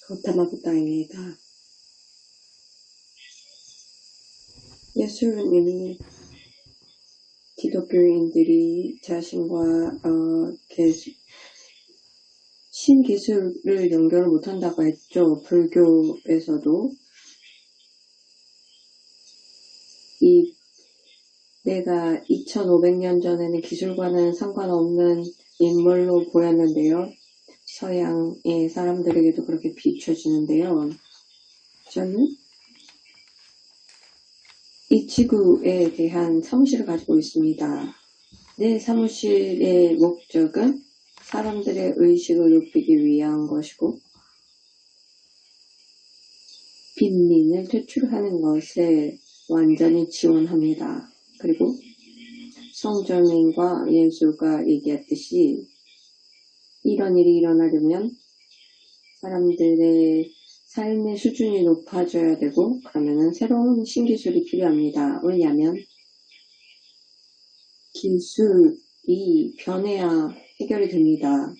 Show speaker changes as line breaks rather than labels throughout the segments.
고타마부타입니다. 예수님이 기독교인들이 자신과 신기술을 연결을 못한다고 했죠. 불교에서도 내가 2500년 전에는 기술과는 상관없는 인물로 보였는데요. 서양의 사람들에게도 그렇게 비춰지는데요. 저는 이 지구에 대한 사무실을 가지고 있습니다. 내 사무실의 목적은 사람들의 의식을 높이기 위한 것이고 빈민을 퇴출하는 것에 완전히 지원합니다. 그리고 성저민과 예수가 얘기했듯이 이런 일이 일어나려면 사람들의 삶의 수준이 높아져야 되고 그러면은 새로운 신기술이 필요합니다. 왜냐하면 기술이 변해야 해결이 됩니다.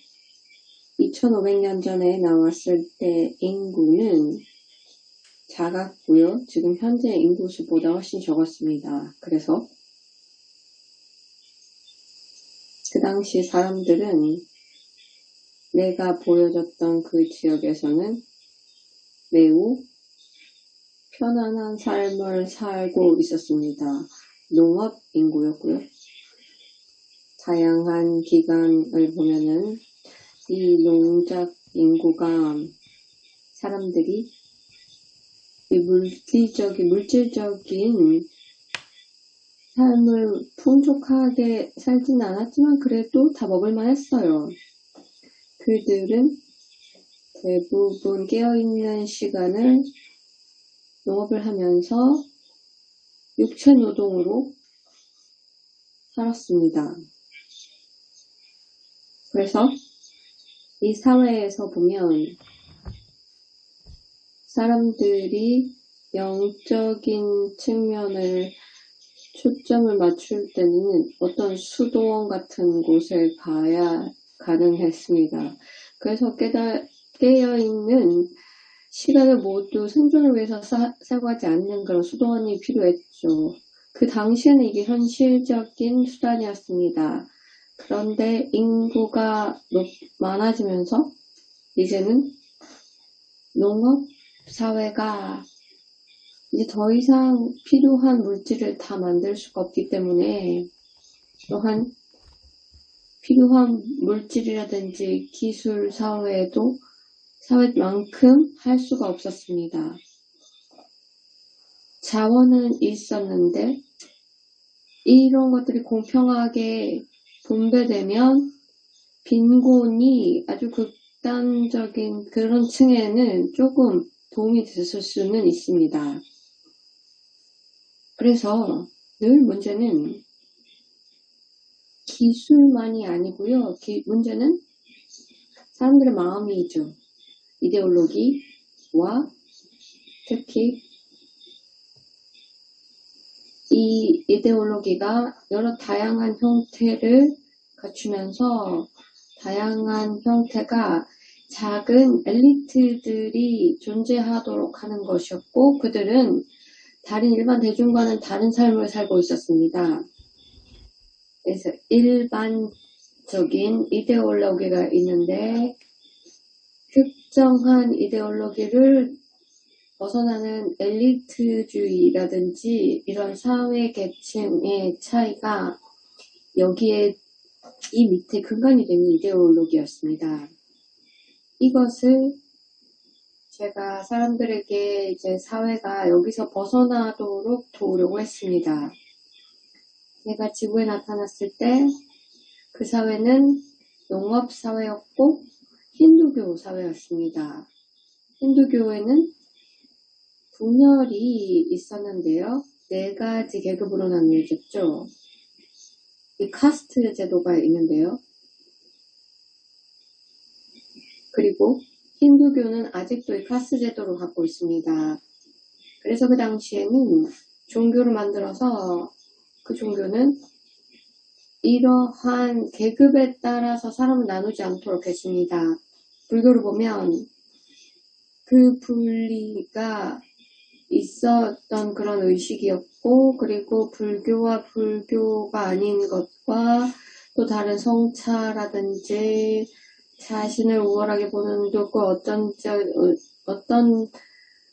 2500년 전에 나왔을 때 인구는 작았고요. 지금 현재 인구 수보다 훨씬 적었습니다. 그래서 그 당시 사람들은 내가 보여줬던 그 지역에서는 매우 편안한 삶을 살고 있었습니다. 농업 인구였고요. 다양한 기간을 보면은 이 농작 인구가 사람들이 이 물질적인 삶을 풍족하게 살지는 않았지만 그래도 다 먹을만 했어요. 그들은 대부분 깨어있는 시간을 농업을 하면서 육체 노동으로 살았습니다. 그래서 이 사회에서 보면 사람들이 영적인 측면을 초점을 맞출 때는 어떤 수도원 같은 곳에 가야 가능했습니다. 그래서 깨어있는 시간을 모두 생존을 위해서 사용하지 않는 그런 수도원이 필요했죠. 그 당시에는 이게 현실적인 수단이었습니다. 그런데 인구가 많아지면서 이제는 농업 사회가 이제 더 이상 필요한 물질을 다 만들 수가 없기 때문에 또한 필요한 물질이라든지 기술 사회에도 사회만큼 할 수가 없었습니다. 자원은 있었는데 이런 것들이 공평하게 분배되면 빈곤이 아주 극단적인 그런 층에는 조금 도움이 됐을 수는 있습니다. 그래서 늘 문제는 기술만이 아니고요. 문제는 사람들의 마음이죠. 이데올로기와 특히 이 이데올로기가 여러 다양한 형태를 갖추면서 다양한 형태가 작은 엘리트들이 존재하도록 하는 것이었고 그들은 다른 일반 대중과는 다른 삶을 살고 있었습니다. 그래서 일반적인 이데올로기가 있는데 특정한 이데올로기를 벗어나는 엘리트주의라든지 이런 사회 계층의 차이가 여기에 이 밑에 근간이 되는 이데올로기였습니다. 이것을 제가 사람들에게 이제 사회가 여기서 벗어나도록 도우려고 했습니다. 제가 지구에 나타났을 때 그 사회는 농업 사회였고 힌두교 사회였습니다. 힌두교에는 분열이 있었는데요. 4가지 계급으로 나뉘어졌죠. 이 카스트 제도가 있는데요. 그리고 힌두교는 아직도 이 카스트 제도를 갖고 있습니다. 그래서 그 당시에는 종교를 만들어서 그 종교는 이러한 계급에 따라서 사람을 나누지 않도록 했습니다. 불교를 보면 그 분리가 있었던 그런 의식이었고, 그리고 불교와 불교가 아닌 것과 또 다른 성차라든지 자신을 우월하게 보는 것과 어떤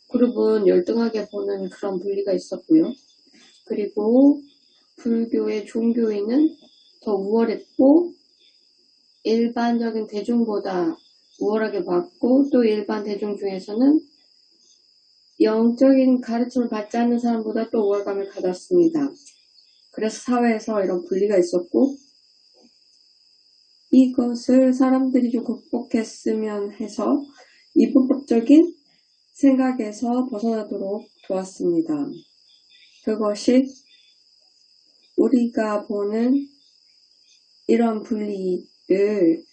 그룹은 열등하게 보는 그런 분리가 있었고요. 그리고 불교의 종교인은 더 우월했고 일반적인 대중보다 우월하게 봤고, 또 일반 대중 중에서는 영적인 가르침을 받지 않는 사람보다 또 우월감을 가졌습니다. 그래서 사회에서 이런 분리가 있었고, 이것을 사람들이 좀 극복했으면 해서 이분법적인 생각에서 벗어나도록 도왔습니다. 그것이 우리가 보는 이런 분리를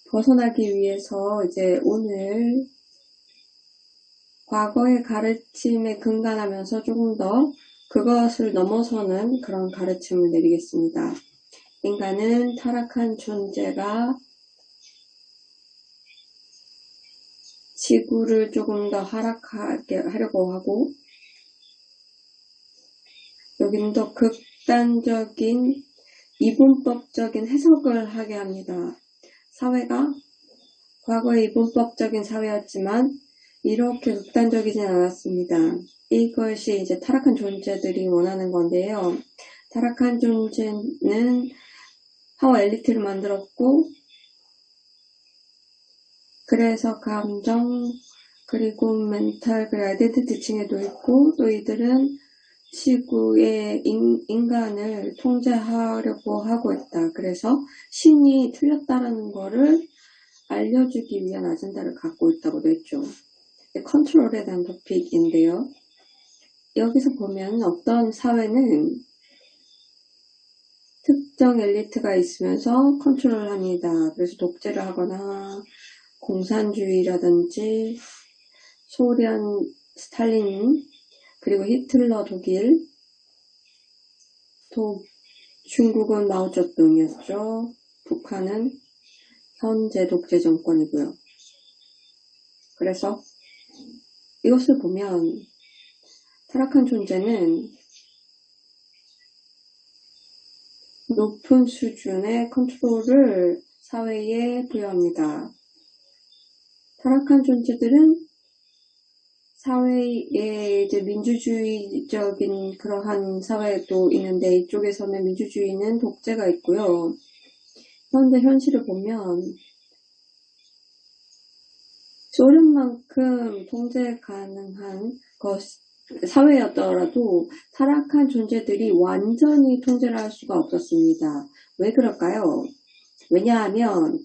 벗어나기 위해서 이제 오늘 과거의 가르침에 근간하면서 조금 더 그것을 넘어서는 그런 가르침을 내리겠습니다. 인간은 타락한 존재가 지구를 조금 더 하락하게 하려고 하고, 여기는 더 극단적인 이분법적인 해석을 하게 합니다. 사회가 과거의 이분법적인 사회였지만 이렇게 극단적이진 않았습니다. 이것이 이제 타락한 존재들이 원하는 건데요. 타락한 존재는 파워 엘리트를 만들었고, 그래서 감정, 그리고 멘탈, 그리고 아이덴티티 층에도 있고, 또 이들은 지구의 인간을 통제하려고 하고 있다. 그래서 신이 틀렸다라는 거를 알려주기 위한 아젠다를 갖고 있다고도 했죠. 컨트롤에 대한 토픽인데요. 여기서 보면 어떤 사회는 특정 엘리트가 있으면서 컨트롤을 합니다. 그래서 독재를 하거나 공산주의라든지 소련 스탈린, 그리고 히틀러 독일, 또 중국은 마오쩌둥이었죠. 북한은 현재 독재 정권이고요. 그래서 이것을 보면 타락한 존재는 높은 수준의 컨트롤을 사회에 부여합니다. 타락한 존재들은 사회에 이제 민주주의적인 그러한 사회도 있는데, 이쪽에서는 민주주의는 독재가 있고요. 그런데 현실을 보면 소련만큼 통제 가능한 사회였더라도 타락한 존재들이 완전히 통제를 할 수가 없었습니다. 왜 그럴까요? 왜냐하면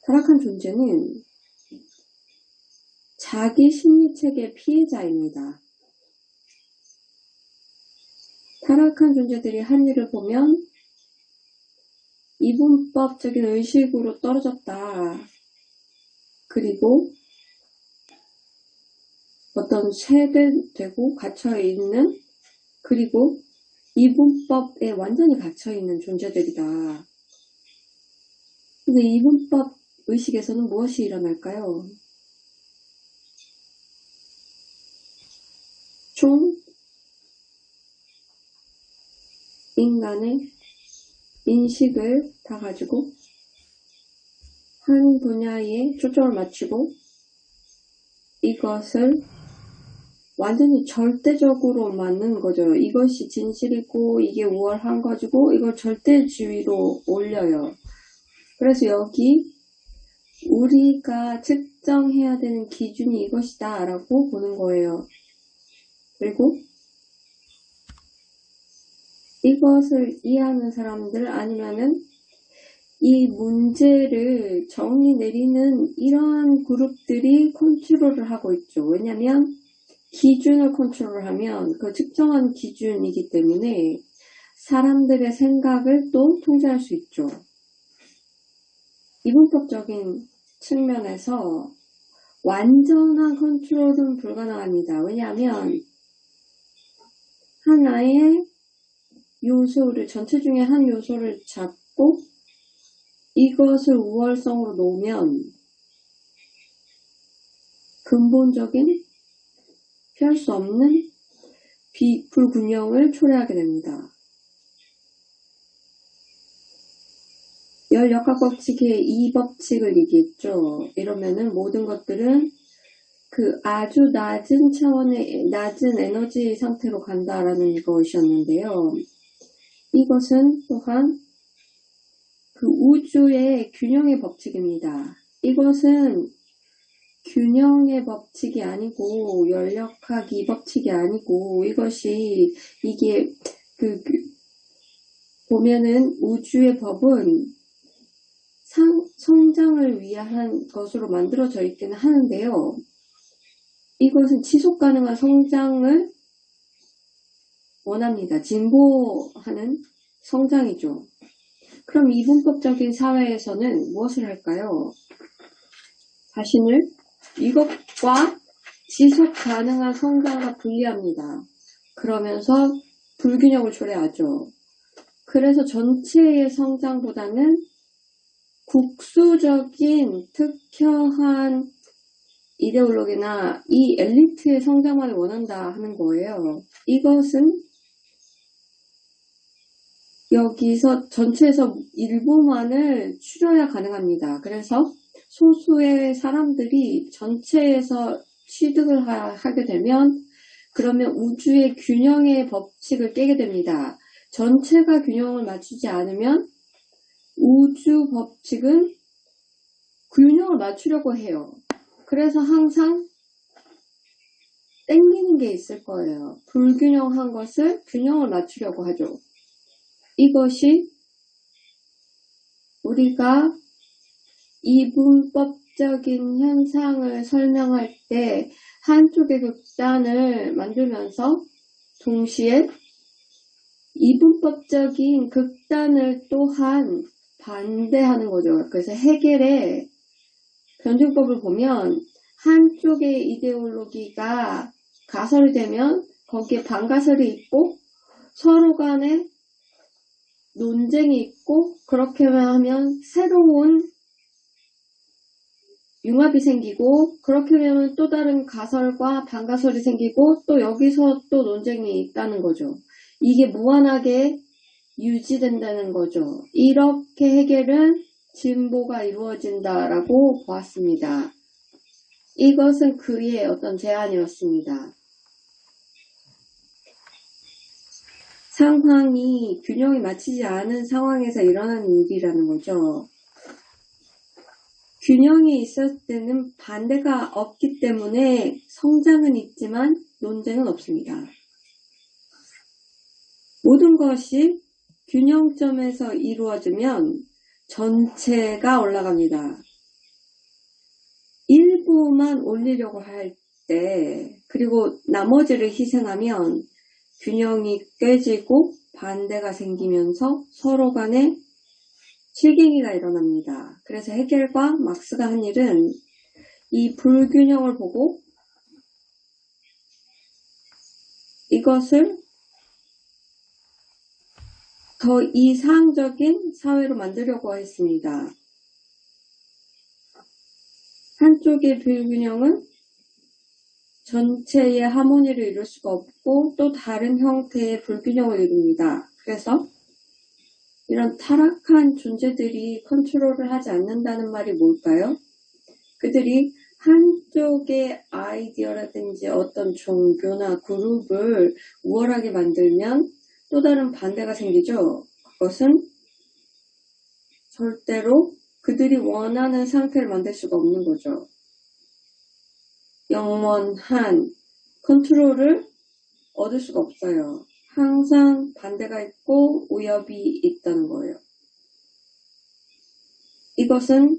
타락한 존재는 자기 심리체계 피해자입니다. 타락한 존재들이 한 일을 보면 이분법적인 의식으로 떨어졌다. 그리고 어떤 세대되고 갇혀있는, 그리고 이분법에 완전히 갇혀있는 존재들이다. 근데 이분법 의식에서는 무엇이 일어날까요? 총 인간의 인식을 다 가지고 한 분야에 초점을 맞추고 이것을 완전히 절대적으로 맞는 거죠. 이것이 진실이고 이게 우월한 것이고 이걸 절대주의로 올려요. 그래서 여기 우리가 측정해야 되는 기준이 이것이다 라고 보는 거예요. 그리고 이것을 이해하는 사람들, 아니면은 이 문제를 정의 내리는 이러한 그룹들이 컨트롤을 하고 있죠. 왜냐하면 기준을 컨트롤하면 그 측정한 기준이기 때문에 사람들의 생각을 또 통제할 수 있죠. 이분법적인 측면에서 완전한 컨트롤은 불가능합니다. 왜냐하면 하나의 요소를, 전체 중에 한 요소를 잡고 이것을 우월성으로 놓으면 근본적인 피할 수 없는 불균형을 초래하게 됩니다. 열역학 법칙의 이 법칙을 얘기했죠. 이러면은 모든 것들은 그 아주 낮은 차원의 낮은 에너지 상태로 간다라는 것이었는데요. 이것은 또한 그 우주의 균형의 법칙입니다. 이것은 균형의 법칙이 아니고 열역학 이 법칙이 아니고 이게 보면은 우주의 법은 성장을 위한 것으로 만들어져 있기는 하는데요. 이것은 지속 가능한 성장을 원합니다. 진보하는 성장이죠. 그럼 이분법적인 사회에서는 무엇을 할까요? 자신을 이것과 지속 가능한 성장과 분리합니다. 그러면서 불균형을 초래하죠. 그래서 전체의 성장보다는 국수적인 특허한 이데올로기나 이 엘리트의 성장만을 원한다 하는 거예요. 이것은 여기서 전체에서 일부만을 추려야 가능합니다. 그래서 소수의 사람들이 전체에서 취득을 하게 되면 그러면 우주의 균형의 법칙을 깨게 됩니다. 전체가 균형을 맞추지 않으면 우주 법칙은 균형을 맞추려고 해요. 그래서 항상 땡기는 게 있을 거예요. 불균형한 것을 균형을 맞추려고 하죠. 이것이 우리가 이분법적인 현상을 설명할 때 한쪽의 극단을 만들면서 동시에 이분법적인 극단을 또한 반대하는 거죠. 그래서 해겔의 변증법을 보면 한쪽의 이데올로기가 가설이 되면 거기에 반가설이 있고 서로 간에 논쟁이 있고 그렇게 하면 새로운 융합이 생기고 그렇게 되면 또 다른 가설과 반가설이 생기고 또 여기서 또 논쟁이 있다는 거죠. 이게 무한하게 유지된다는 거죠. 이렇게 해결은 진보가 이루어진다라고 보았습니다. 이것은 그의 어떤 제안이었습니다. 상황이 균형이 맞추지 않은 상황에서 일어나는 일이라는 거죠. 균형이 있을 때는 반대가 없기 때문에 성장은 있지만 논쟁은 없습니다. 모든 것이 균형점에서 이루어지면 전체가 올라갑니다. 일부만 올리려고 할 때, 그리고 나머지를 희생하면 균형이 깨지고 반대가 생기면서 서로 간에 실갱이가 일어납니다. 그래서 해겔과 막스가 한 일은 이 불균형을 보고 이것을 더 이상적인 사회로 만들려고 했습니다. 한쪽의 불균형은 전체의 하모니를 이룰 수가 없고 또 다른 형태의 불균형을 이룹니다. 그래서 이런 타락한 존재들이 컨트롤을 하지 않는다는 말이 뭘까요? 그들이 한쪽의 아이디어라든지 어떤 종교나 그룹을 우월하게 만들면 또 다른 반대가 생기죠. 그것은 절대로 그들이 원하는 상태를 만들 수가 없는 거죠. 영원한 컨트롤을 얻을 수가 없어요. 항상 반대가 있고 오협이 있다는 거예요. 이것은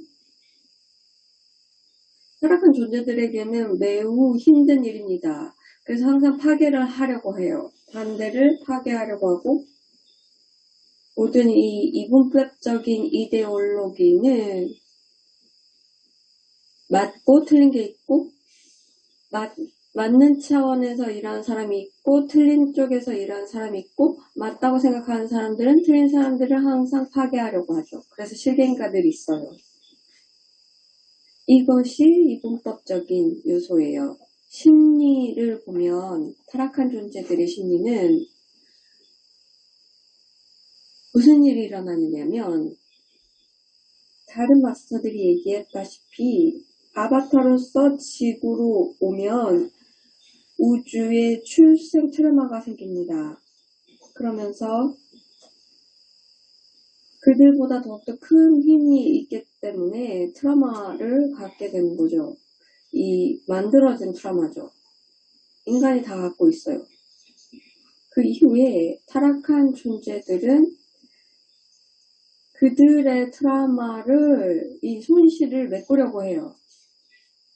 타락한 존재들에게는 매우 힘든 일입니다. 그래서 항상 파괴를 하려고 해요. 반대를 파괴하려고 하고 모든 이 이분법적인 이데올로기는 맞고 틀린 게 있고 맞는 차원에서 일하는 사람이 있고 틀린 쪽에서 일하는 사람이 있고 맞다고 생각하는 사람들은 틀린 사람들을 항상 파괴하려고 하죠. 그래서 실갱이가들이 있어요. 이것이 이분법적인 요소예요. 심리를 보면 타락한 존재들의 심리는 무슨 일이 일어나느냐면 다른 마스터들이 얘기했다시피 아바타로서 지구로 오면 우주에 출생 트라우마가 생깁니다. 그러면서 그들보다 더욱더 큰 힘이 있기 때문에 트라우마를 갖게 되는 거죠. 이 만들어진 트라우마죠. 인간이 다 갖고 있어요. 그 이후에 타락한 존재들은 그들의 트라우마를, 이 손실을 메꾸려고 해요.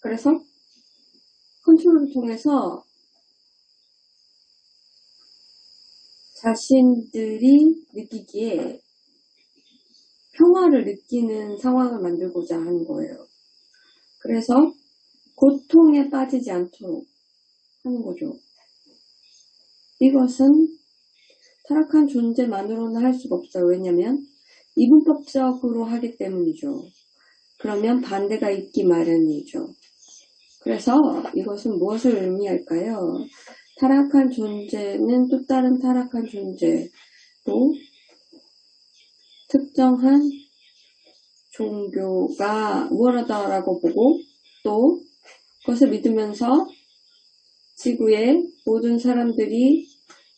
그래서 컨트롤을 통해서 자신들이 느끼기에 평화를 느끼는 상황을 만들고자 하는 거예요. 그래서 고통에 빠지지 않도록 하는 거죠. 이것은 타락한 존재만으로는 할 수가 없어요. 왜냐하면 이분법적으로 하기 때문이죠. 그러면 반대가 있기 마련이죠. 그래서 이것은 무엇을 의미할까요? 타락한 존재는 또 다른 타락한 존재로 특정한 종교가 우월하다라고 보고 또 그것을 믿으면서 지구의 모든 사람들이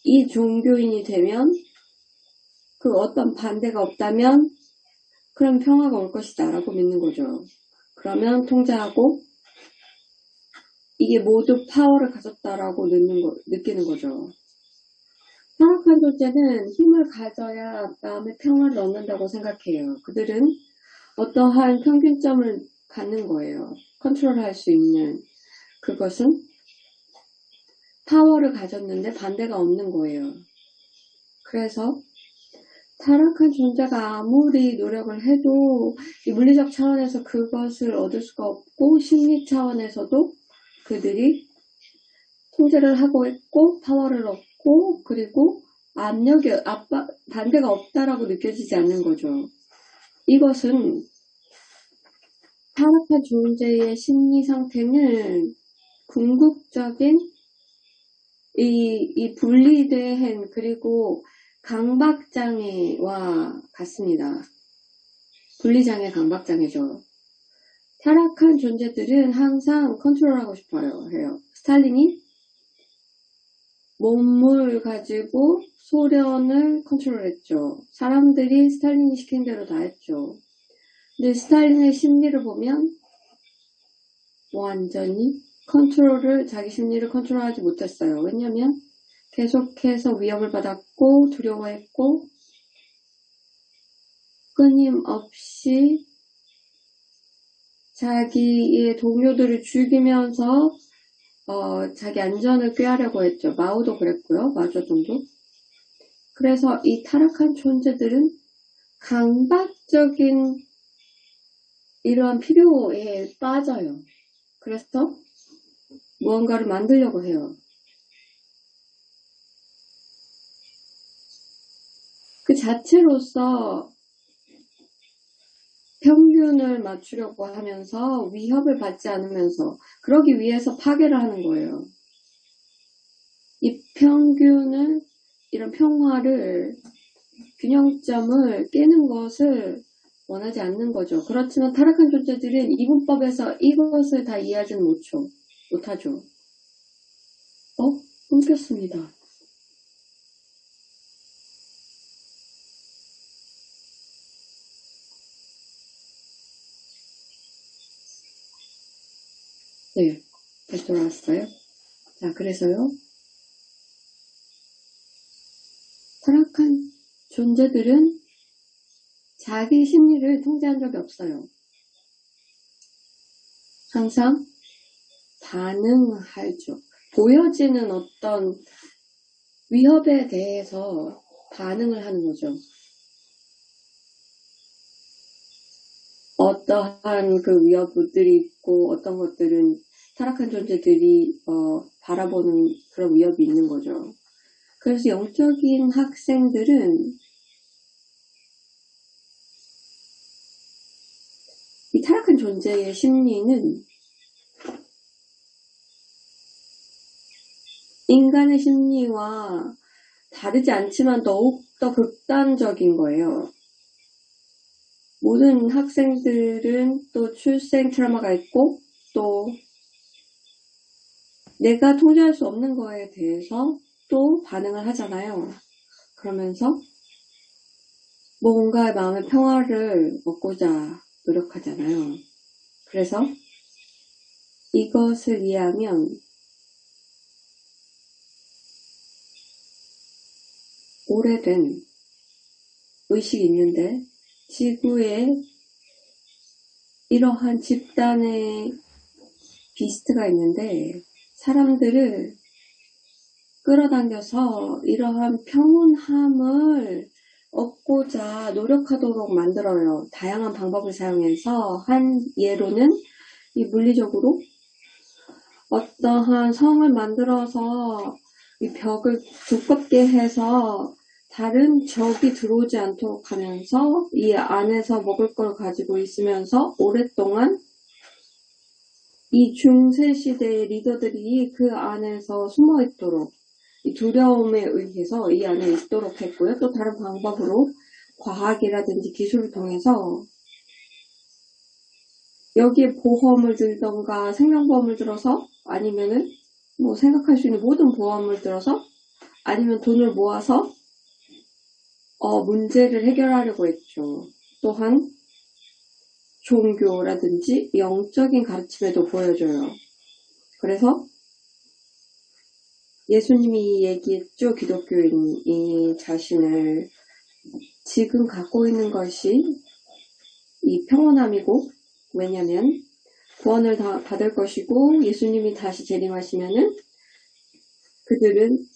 이 종교인이 되면 그 어떤 반대가 없다면 그럼 평화가 올 것이다 라고 믿는 거죠. 그러면 통제하고 이게 모두 파워를 가졌다라고 느끼는 거죠. 타락한 존재는 힘을 가져야 마음의 평화를 얻는다고 생각해요. 그들은 어떠한 평균점을 갖는 거예요. 컨트롤할 수 있는. 그것은 파워를 가졌는데 반대가 없는 거예요. 그래서 타락한 존재가 아무리 노력을 해도 이 물리적 차원에서 그것을 얻을 수가 없고 심리 차원에서도 그들이 통제를 하고 있고 파워를 얻고 그리고 반대가 없다라고 느껴지지 않는 거죠. 이것은 타락한 존재의 심리 상태는 궁극적인 이 분리된 그리고 강박장애와 같습니다. 분리장애, 강박장애죠. 타락한 존재들은 항상 컨트롤하고 싶어요. 해요. 스탈린이 몸을 가지고 소련을 컨트롤했죠. 사람들이 스탈린이 시킨 대로 다 했죠. 근데 스탈린의 심리를 보면 완전히 자기 심리를 컨트롤하지 못했어요. 왜냐하면 계속해서 위협을 받았고 두려워했고 끊임없이 자기의 동료들을 죽이면서 자기 안전을 꾀하려고 했죠. 마오도 그랬고요. 마오쩌둥도. 그래서 이 타락한 존재들은 강박적인 이러한 필요에 빠져요. 그래서 무언가를 만들려고 해요. 그 자체로서 평균을 맞추려고 하면서 위협을 받지 않으면서 그러기 위해서 파괴를 하는 거예요. 이 평균을 이런 평화를 균형점을 깨는 것을 원하지 않는 거죠. 그렇지만 타락한 존재들은 이분법에서 이것을 다 이해하지는 못하죠. 끊겼습니다. 네, 다시 돌아왔어요. 자, 그래서요. 타락한 존재들은 자기 심리를 통제한 적이 없어요. 항상 반응하죠. 보여지는 어떤 위협에 대해서 반응을 하는 거죠. 어떠한 그 위협들이 있고 어떤 것들은 타락한 존재들이 바라보는 그런 위협이 있는 거죠. 그래서 영적인 학생들은 이 타락한 존재의 심리는 인간의 심리와 다르지 않지만 더욱더 극단적인 거예요. 모든 학생들은 또 출생 트라우마가 있고 또 내가 통제할 수 없는 거에 대해서 또 반응을 하잖아요. 그러면서 뭔가의 마음의 평화를 얻고자 노력하잖아요. 그래서 이것을 이해하면 오래된 의식이 있는데 지구에 이러한 집단의 비스트가 있는데 사람들을 끌어당겨서 이러한 평온함을 얻고자 노력하도록 만들어요. 다양한 방법을 사용해서 한 예로는 이 물리적으로 어떠한 성을 만들어서 이 벽을 두껍게 해서 다른 적이 들어오지 않도록 하면서 이 안에서 먹을 걸 가지고 있으면서 오랫동안 이 중세시대의 리더들이 그 안에서 숨어 있도록 이 두려움에 의해서 이 안에 있도록 했고요. 또 다른 방법으로 과학이라든지 기술을 통해서 여기에 보험을 들던가 생명보험을 들어서 아니면은 뭐 생각할 수 있는 모든 보험을 들어서 아니면 돈을 모아서 문제를 해결하려고 했죠. 또한 종교라든지 영적인 가르침에도 보여줘요. 그래서 예수님이 얘기했죠. 기독교인이 자신을 지금 갖고 있는 것이 이 평온함이고 왜냐면 구원을 다 받을 것이고 예수님이 다시 재림하시면은 그들은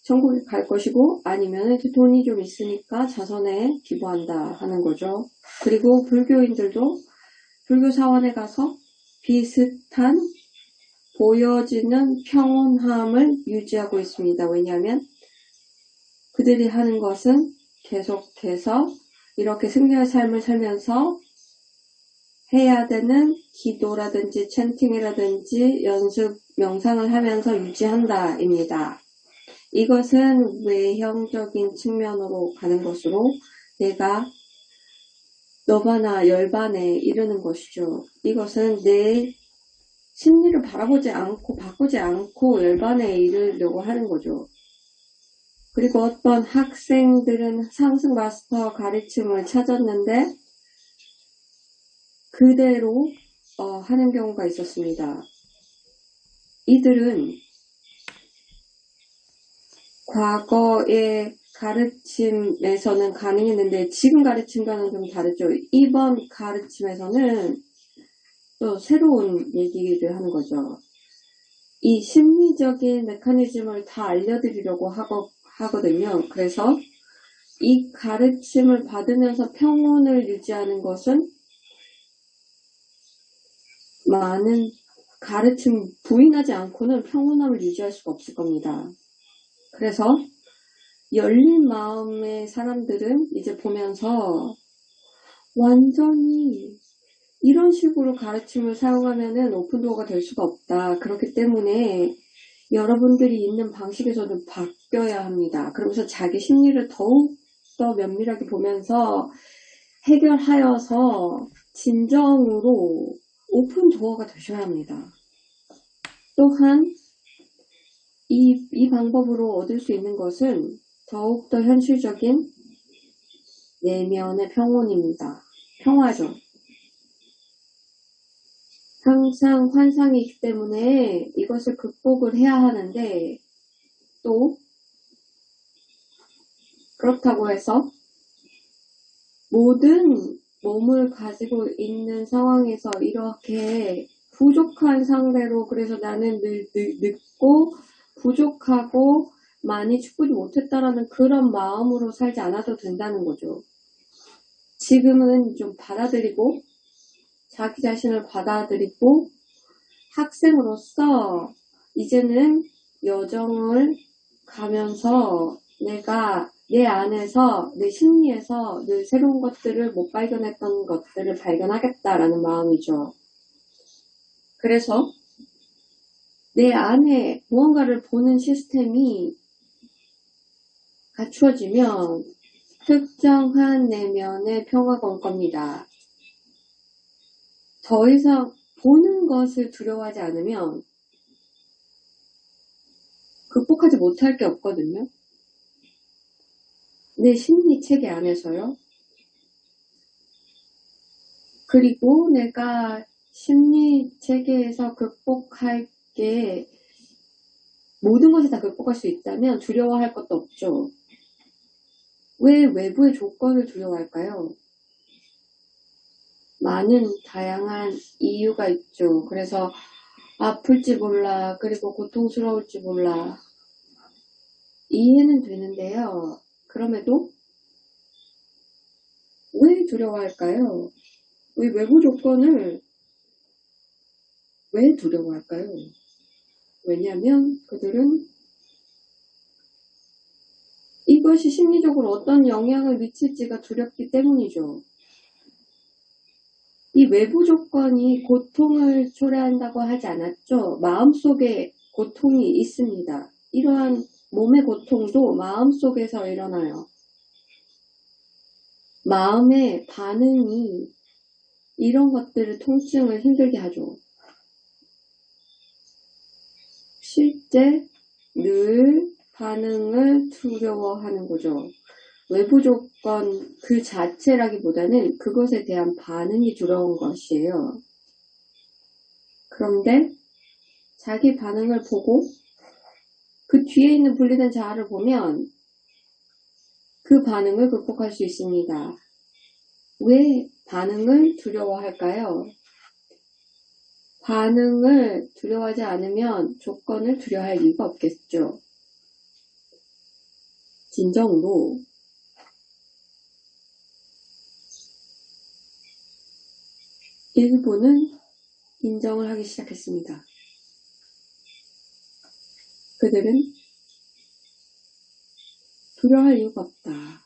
천국에 갈 것이고 아니면 돈이 좀 있으니까 자선에 기부한다 하는 거죠. 그리고 불교인들도 불교 사원에 가서 비슷한 보여지는 평온함을 유지하고 있습니다. 왜냐하면 그들이 하는 것은 계속해서 이렇게 승리의 삶을 살면서 해야 되는 기도라든지 찬팅이라든지 연습, 명상을 하면서 유지한다입니다. 이것은 외형적인 측면으로 가는 것으로 내가 너바나 열반에 이르는 것이죠. 이것은 내 심리를 바라보지 않고 바꾸지 않고 열반에 이르려고 하는 거죠. 그리고 어떤 학생들은 상승 마스터 가르침을 찾았는데 그대로 하는 경우가 있었습니다. 이들은 과거의 가르침에서는 가능했는데 지금 가르침과는 좀 다르죠. 이번 가르침에서는 또 새로운 얘기를 하는 거죠. 이 심리적인 메커니즘을 다 알려드리려고 하거든요. 그래서 이 가르침을 받으면서 평온을 유지하는 것은 많은 가르침 부인하지 않고는 평온함을 유지할 수가 없을 겁니다. 그래서 열린 마음의 사람들은 이제 보면서 완전히 이런 식으로 가르침을 사용하면은 오픈도어가 될 수가 없다. 그렇기 때문에 여러분들이 있는 방식에서는 바뀌어야 합니다. 그러면서 자기 심리를 더욱 더 면밀하게 보면서 해결하여서 진정으로 오픈도어가 되셔야 합니다. 또한 이 방법으로 얻을 수 있는 것은 더욱더 현실적인 내면의 평온입니다. 평화죠. 항상 환상이 있기 때문에 이것을 극복을 해야 하는데 또 그렇다고 해서 모든 몸을 가지고 있는 상황에서 이렇게 부족한 상대로 그래서 나는 늘 늙고 부족하고 많이 축구지 못했다라는 그런 마음으로 살지 않아도 된다는 거죠. 지금은 좀 받아들이고 자기 자신을 받아들이고 학생으로서 이제는 여정을 가면서 내가 내 안에서, 내 심리에서 늘 새로운 것들을 못 발견했던 것들을 발견하겠다라는 마음이죠. 그래서 내 안에 무언가를 보는 시스템이 갖추어지면 특정한 내면의 평화가 올 겁니다. 더 이상 보는 것을 두려워하지 않으면 극복하지 못할 게 없거든요. 내 심리 체계 안에서요. 그리고 내가 심리 체계에서 극복할 게 모든 것을 다 극복할 수 있다면 두려워할 것도 없죠. 왜 외부의 조건을 두려워할까요? 많은 다양한 이유가 있죠. 그래서 아플지 몰라, 그리고 고통스러울지 몰라. 이해는 되는데요. 그럼에도 왜 두려워할까요? 왜 외부 조건을 왜 두려워할까요? 왜냐하면 그들은 이것이 심리적으로 어떤 영향을 미칠지가 두렵기 때문이죠. 이 외부 조건이 고통을 초래한다고 하지 않았죠? 마음속에 고통이 있습니다. 이러한 몸의 고통도 마음속에서 일어나요. 마음의 반응이 이런 것들을 통증을 힘들게 하죠. 실제 늘 반응을 두려워하는 거죠. 외부 조건 그 자체라기보다는 그것에 대한 반응이 두려운 것이에요. 그런데 자기 반응을 보고 그 뒤에 있는 분리된 자아를 보면 그 반응을 극복할 수 있습니다. 왜 반응을 두려워할까요? 반응을 두려워하지 않으면 조건을 두려워할 이유가 없겠죠. 진정으로 일부는 인정을 하기 시작했습니다. 그들은 두려워할 이유가 없다.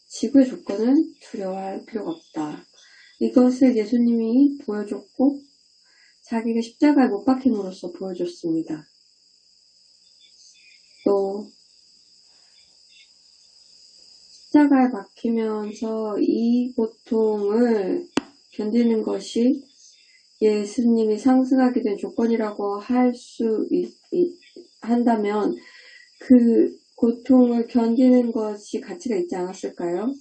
지구의 조건은 두려워할 필요가 없다. 이것을 예수님이 보여줬고 자기가 십자가에 못 박힘으로써 보여줬습니다. 또 십자가에 박히면서 이 고통을 견디는 것이 예수님이 상승하게 된 조건이라고 한다면 그 고통을 견디는 것이 가치가 있지 않았을까요?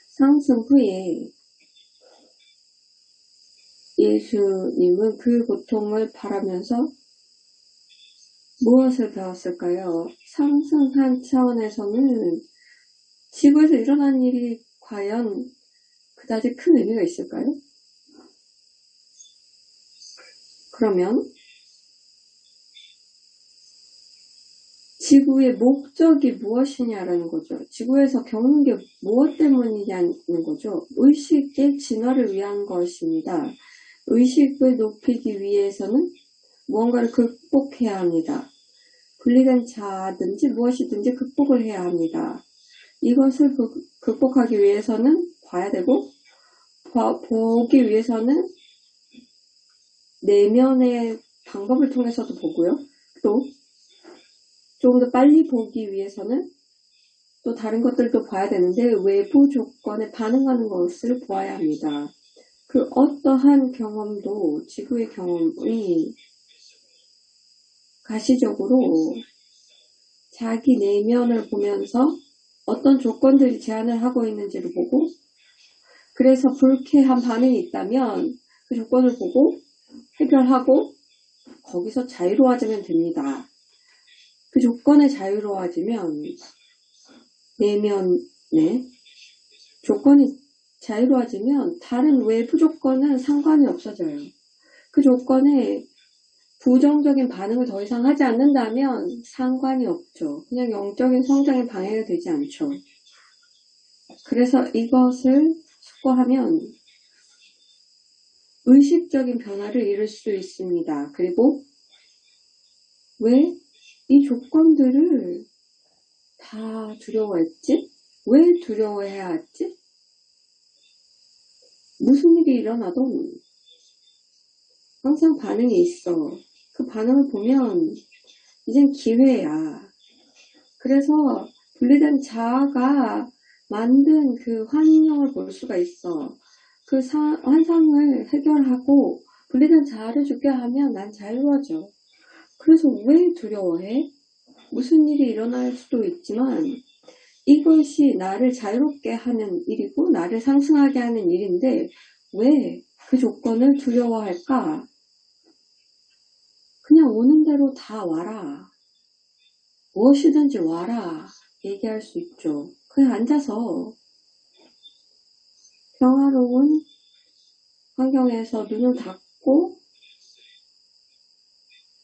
상승 후에 예수님은 그 고통을 바라면서 무엇을 배웠을까요? 상승한 차원에서는 지구에서 일어난 일이 과연 그다지 큰 의미가 있을까요? 그러면 지구의 목적이 무엇이냐라는 거죠. 지구에서 겪는 게 무엇 때문이냐는 거죠. 의식의 진화를 위한 것입니다. 의식을 높이기 위해서는 무언가를 극복해야 합니다. 분리된 자든지 무엇이든지 극복을 해야 합니다. 이것을 극복하기 위해서는 봐야 되고 보기 위해서는 내면의 방법을 통해서도 보고요. 또 조금 더 빨리 보기 위해서는 또 다른 것들도 봐야 되는데 외부 조건에 반응하는 것을 보아야 합니다. 그 어떠한 경험도 지구의 경험이 가시적으로 자기 내면을 보면서 어떤 조건들이 제한을 하고 있는지를 보고 그래서 불쾌한 반응이 있다면 그 조건을 보고 해결하고 거기서 자유로워지면 됩니다. 그 조건에 자유로워지면 내면의 조건이 자유로워지면 다른 외부 조건은 상관이 없어져요. 그 조건에 부정적인 반응을 더 이상 하지 않는다면 상관이 없죠. 그냥 영적인 성장에 방해가 되지 않죠. 그래서 이것을 숙고하면 의식적인 변화를 이룰 수 있습니다. 그리고 왜 이 조건들을 다 두려워했지? 왜 두려워해야 했지? 무슨 일이 일어나도 항상 반응이 있어. 그 반응을 보면 이젠 기회야. 그래서 분리된 자아가 만든 그 환경을 볼 수가 있어. 그 환상을 해결하고 분리된 자아를 죽게 하면 난 자유로워져. 그래서 왜 두려워해? 무슨 일이 일어날 수도 있지만 이것이 나를 자유롭게 하는 일이고 나를 상승하게 하는 일인데 왜 그 조건을 두려워할까? 그냥 오는 대로 다 와라. 무엇이든지 와라. 얘기할 수 있죠. 그냥 앉아서 평화로운 환경에서 눈을 닫고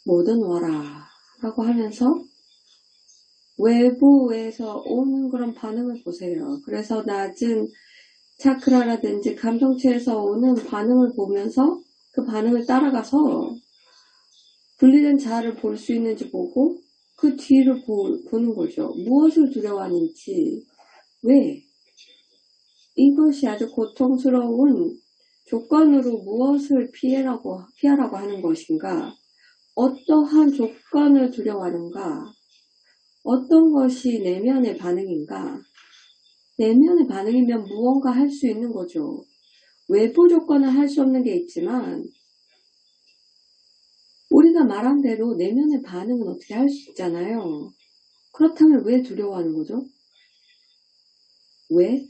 뭐든 와라 라고 하면서 외부에서 오는 그런 반응을 보세요. 그래서 낮은 차크라라든지 감정체에서 오는 반응을 보면서 그 반응을 따라가서 분리된 자아를 볼 수 있는지 보고 그 뒤를 보는 거죠. 무엇을 두려워하는지, 왜? 이것이 아주 고통스러운 조건으로 무엇을 피하라고 하는 것인가? 어떠한 조건을 두려워하는가? 어떤 것이 내면의 반응인가? 내면의 반응이면 무언가 할 수 있는 거죠. 외부 조건은 할 수 없는 게 있지만 우리가 말한 대로 내면의 반응은 어떻게 할 수 있잖아요. 그렇다면 왜 두려워하는 거죠? 왜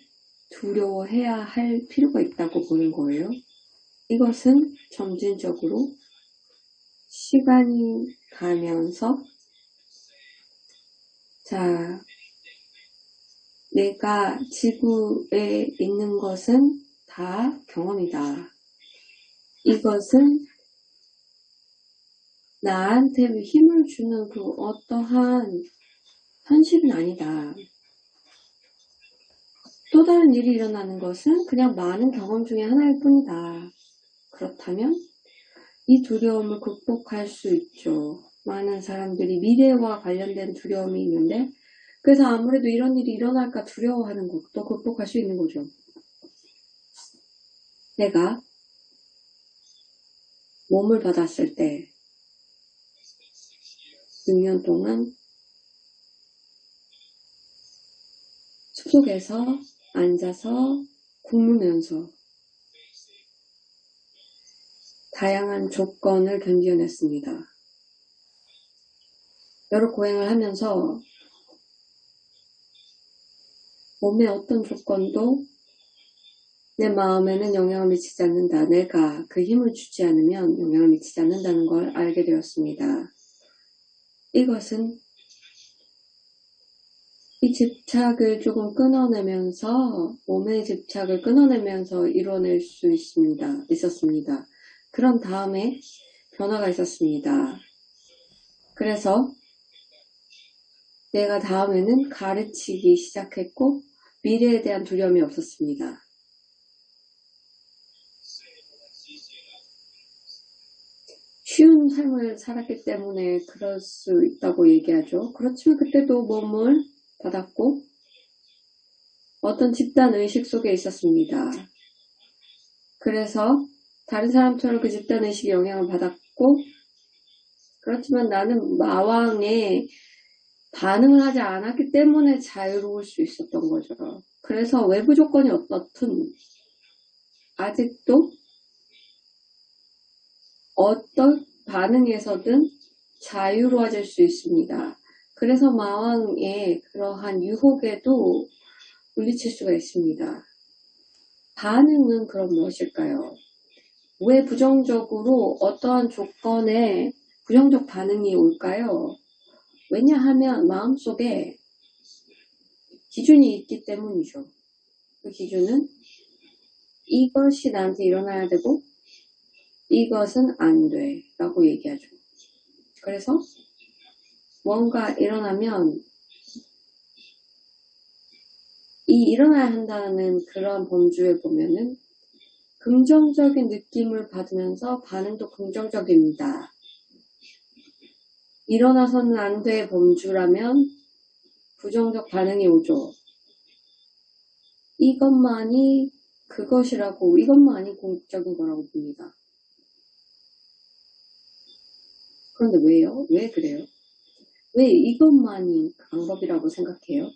두려워해야 할 필요가 있다고 보는 거예요? 이것은 점진적으로 시간이 가면서 자, 내가 지구에 있는 것은 다 경험이다. 이것은 나한테 힘을 주는 그 어떠한 현실은 아니다. 또 다른 일이 일어나는 것은 그냥 많은 경험 중에 하나일 뿐이다. 그렇다면 이 두려움을 극복할 수 있죠. 많은 사람들이 미래와 관련된 두려움이 있는데 그래서 아무래도 이런 일이 일어날까 두려워하는 것도 극복할 수 있는 거죠. 내가 몸을 받았을 때 6년 동안 숲속에서 앉아서 굶으면서 다양한 조건을 견뎌냈습니다. 여러 고행을 하면서 몸의 어떤 조건도 내 마음에는 영향을 미치지 않는다. 내가 그 힘을 주지 않으면 영향을 미치지 않는다는 걸 알게 되었습니다. 이것은 이 집착을 조금 끊어내면서 몸의 집착을 끊어내면서 이뤄낼 수 있었습니다. 그런 다음에 변화가 있었습니다. 그래서 내가 다음에는 가르치기 시작했고 미래에 대한 두려움이 없었습니다. 쉬운 삶을 살았기 때문에 그럴 수 있다고 얘기하죠. 그렇지만 그때도 몸을 받았고 어떤 집단 의식 속에 있었습니다. 그래서 다른 사람처럼 그 집단 의식에 영향을 받았고 그렇지만 나는 마왕에 반응을 하지 않았기 때문에 자유로울 수 있었던 거죠. 그래서 외부 조건이 어떻든 아직도 어떤 반응에서든 자유로워질 수 있습니다. 그래서 마왕의 그러한 유혹에도 물리칠 수가 있습니다. 반응은 그럼 무엇일까요? 왜 부정적으로 어떠한 조건에 부정적 반응이 올까요? 왜냐하면 마음속에 기준이 있기 때문이죠. 그 기준은 이것이 나한테 일어나야 되고 이것은 안 돼 라고 얘기하죠. 그래서 뭔가 일어나면 이 일어나야 한다는 그런 범주에 보면은 긍정적인 느낌을 받으면서 반응도 긍정적입니다. 일어나서는 안 돼 범주라면 부정적 반응이 오죠. 이것만이 그것이라고, 이것만이 공적인 거라고 봅니다. 그런데 왜요? 왜 그래요? 왜 이것만이 방법이라고 생각해요?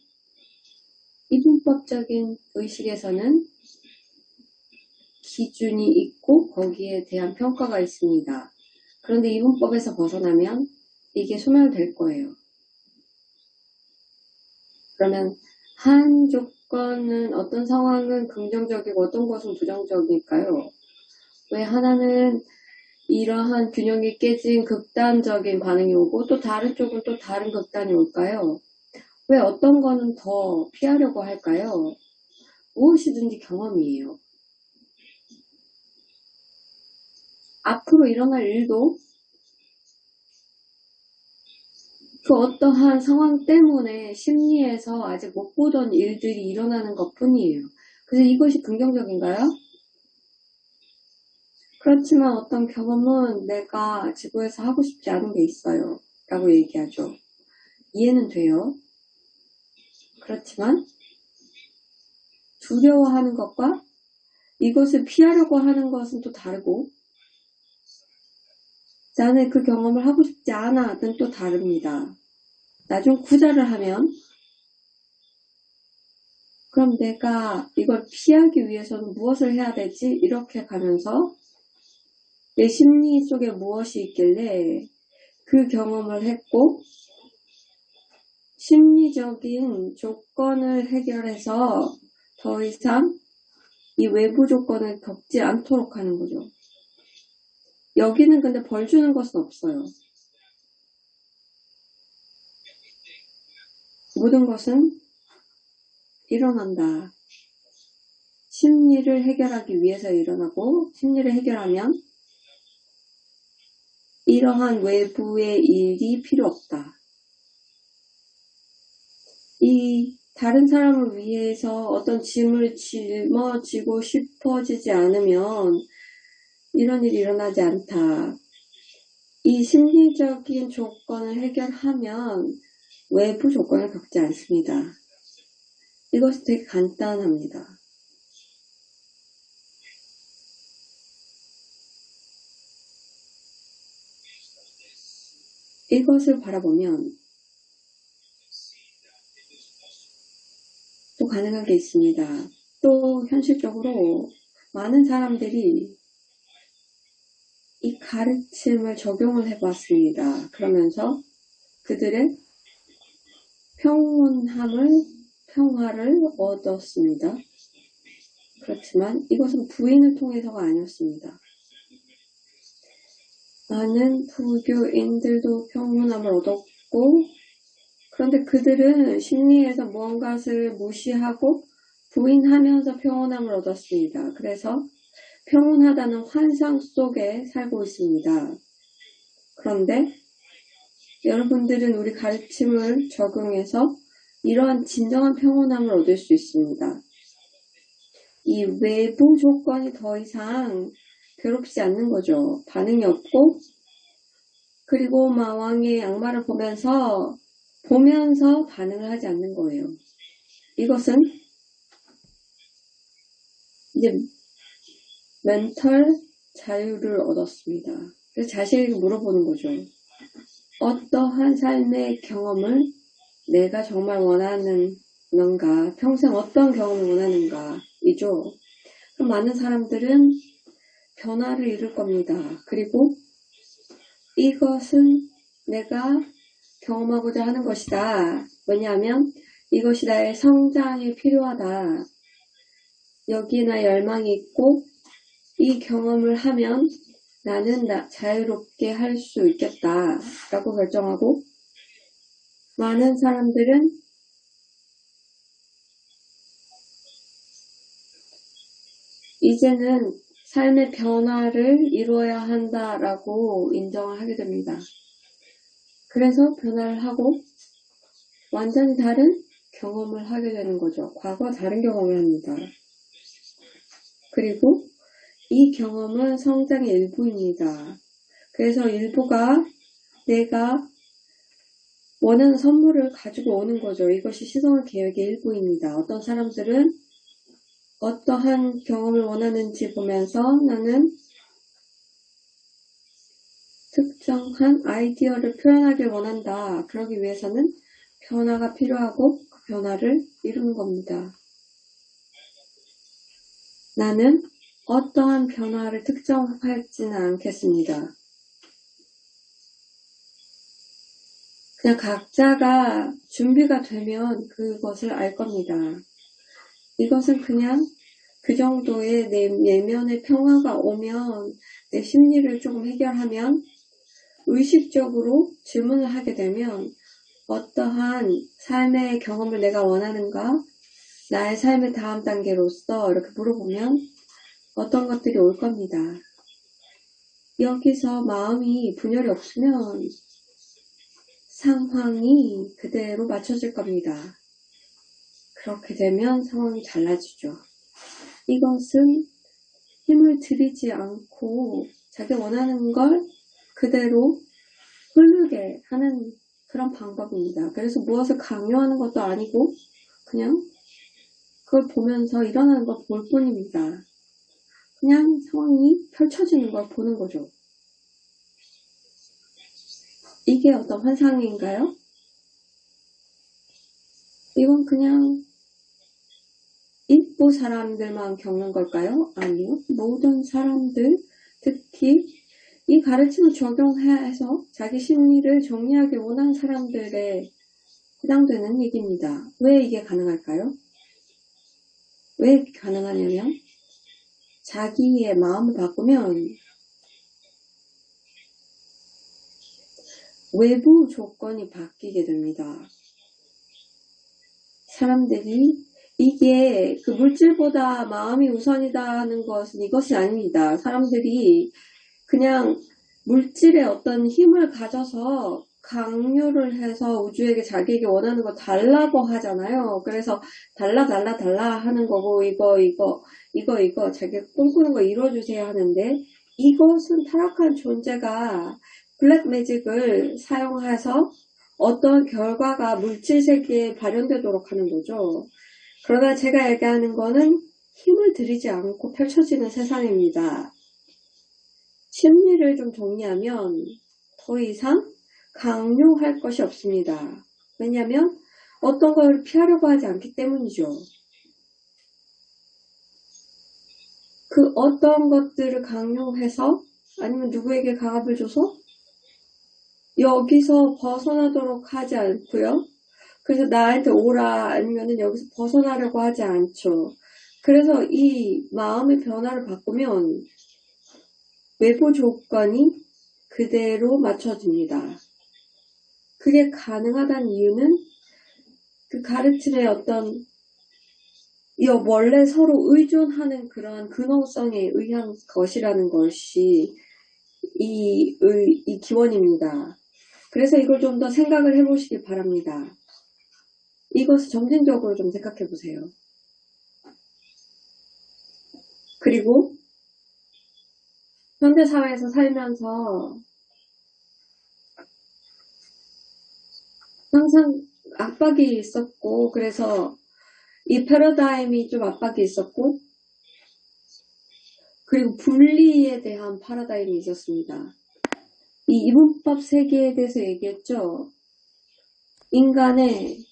이분법적인 의식에서는 기준이 있고 거기에 대한 평가가 있습니다. 그런데 이분법에서 벗어나면 이게 소멸될 거예요. 그러면 한 조건은, 어떤 상황은 긍정적이고 어떤 것은 부정적일까요? 왜 하나는 이러한 균형이 깨진 극단적인 반응이 오고 또 다른 쪽은 또 다른 극단이 올까요? 왜 어떤 거는 더 피하려고 할까요? 무엇이든지 경험이에요. 앞으로 일어날 일도 그 어떠한 상황 때문에 심리에서 아직 못 보던 일들이 일어나는 것 뿐이에요. 그래서 이것이 긍정적인가요? 그렇지만 어떤 경험은 내가 지구에서 하고 싶지 않은 게 있어요 라고 얘기하죠. 이해는 돼요. 그렇지만 두려워하는 것과 이것을 피하려고 하는 것은 또 다르고, 나는 그 경험을 하고 싶지 않아는 또 다릅니다. 나중 후자를 하면, 그럼 내가 이걸 피하기 위해서는 무엇을 해야 되지? 이렇게 가면서 내 심리 속에 무엇이 있길래 그 경험을 했고, 심리적인 조건을 해결해서 더 이상 이 외부 조건을 겪지 않도록 하는 거죠. 여기는 근데 벌 주는 것은 없어요. 모든 것은 일어난다. 심리를 해결하기 위해서 일어나고, 심리를 해결하면 이러한 외부의 일이 필요 없다. 이 다른 사람을 위해서 어떤 짐을 짊어지고 싶어지지 않으면 이런 일이 일어나지 않다. 이 심리적인 조건을 해결하면 외부 조건을 겪지 않습니다. 이것이 되게 간단합니다. 이것을 바라보면 또 가능한 게 있습니다. 또 현실적으로 많은 사람들이 이 가르침을 적용을 해봤습니다. 그러면서 그들의 평화를 얻었습니다. 그렇지만 이것은 부인을 통해서가 아니었습니다. 많은 불교인들도 평온함을 얻었고, 그런데 그들은 심리에서 무언가를 무시하고 부인하면서 평온함을 얻었습니다. 그래서 평온하다는 환상 속에 살고 있습니다. 그런데 여러분들은 우리 가르침을 적용해서 이러한 진정한 평온함을 얻을 수 있습니다. 이 외부 조건이 더 이상 괴롭지 않는 거죠. 반응이 없고, 그리고 왕의 양말을 보면서 반응을 하지 않는 거예요. 이것은 이제 멘털 자유를 얻었습니다. 그래서 자신에게 물어보는 거죠. 어떠한 삶의 경험을 내가 정말 원하는 건가? 평생 어떤 경험을 원하는가? 이죠. 그럼 많은 사람들은 변화를 이룰 겁니다. 그리고 이것은 내가 경험하고자 하는 것이다. 왜냐하면 이것이 나의 성장에 필요하다. 여기에 나의 열망이 있고 이 경험을 하면 나는 자유롭게 할 수 있겠다 라고 결정하고, 많은 사람들은 이제는 삶의 변화를 이루어야 한다라고 인정을 하게 됩니다. 그래서 변화를 하고 완전히 다른 경험을 하게 되는 거죠. 과거와 다른 경험을 합니다. 그리고 이 경험은 성장의 일부입니다. 그래서 일부가 내가 원하는 선물을 가지고 오는 거죠. 이것이 시선의 계획의 일부입니다. 어떤 사람들은 어떠한 경험을 원하는지 보면서 나는 특정한 아이디어를 표현하길 원한다. 그러기 위해서는 변화가 필요하고 그 변화를 이루는 겁니다. 나는 어떠한 변화를 특정하지는 않겠습니다. 그냥 각자가 준비가 되면 그것을 알 겁니다. 이것은 그냥 그 정도의 내 내면의 평화가 오면 내 심리를 조금 해결하면 의식적으로 질문을 하게 되면 어떠한 삶의 경험을 내가 원하는가? 나의 삶의 다음 단계로서 이렇게 물어보면 어떤 것들이 올 겁니다. 여기서 마음이 분열이 없으면 상황이 그대로 맞춰질 겁니다. 그렇게 되면 상황이 달라지죠. 이것은 힘을 들이지 않고 자기 원하는 걸 그대로 흐르게 하는 그런 방법입니다. 그래서 무엇을 강요하는 것도 아니고 그냥 그걸 보면서 일어나는 걸 볼 뿐입니다. 그냥 상황이 펼쳐지는 걸 보는 거죠. 이게 어떤 환상인가요? 이건 그냥 일부 사람들만 겪는 걸까요? 아니요. 모든 사람들, 특히 이 가르침을 적용해서 자기 심리를 정리하기 원하는 사람들에 해당되는 얘기입니다. 왜 이게 가능할까요? 왜 가능하냐면 자기의 마음을 바꾸면 외부 조건이 바뀌게 됩니다. 사람들이 이게 그 물질보다 마음이 우선이다는 것은 이것이 아닙니다. 사람들이 그냥 물질의 어떤 힘을 가져서 강요를 해서 우주에게 자기에게 원하는 거 달라고 하잖아요. 그래서 달라 하는 거고 이거 자기가 꿈꾸는 거 이루어주세요 하는데 이것은 타락한 존재가 블랙 매직을 사용해서 어떤 결과가 물질 세계에 발현되도록 하는 거죠. 그러나 제가 얘기하는 거는 힘을 들이지 않고 펼쳐지는 세상입니다. 심리를 좀 정리하면 더 이상 강요할 것이 없습니다. 왜냐하면 어떤 걸 피하려고 하지 않기 때문이죠. 그 어떤 것들을 강요해서 아니면 누구에게 강압을 줘서 여기서 벗어나도록 하지 않고요. 그래서 나한테 오라 아니면 여기서 벗어나려고 하지 않죠. 그래서 이 마음의 변화를 바꾸면 외부 조건이 그대로 맞춰집니다. 그게 가능하다는 이유는 그 가르침의 어떤 원래 서로 의존하는 그런 근원성에 의한 것이라는 것이 이 기원입니다. 그래서 이걸 좀 더 생각을 해보시기 바랍니다. 이것을 점진적으로 좀 생각해 보세요. 그리고 현대사회에서 살면서 항상 압박이 있었고 그래서 이 패러다임이 좀 압박이 있었고 그리고 분리에 대한 패러다임이 있었습니다. 이 이분법 세계에 대해서 얘기했죠. 인간의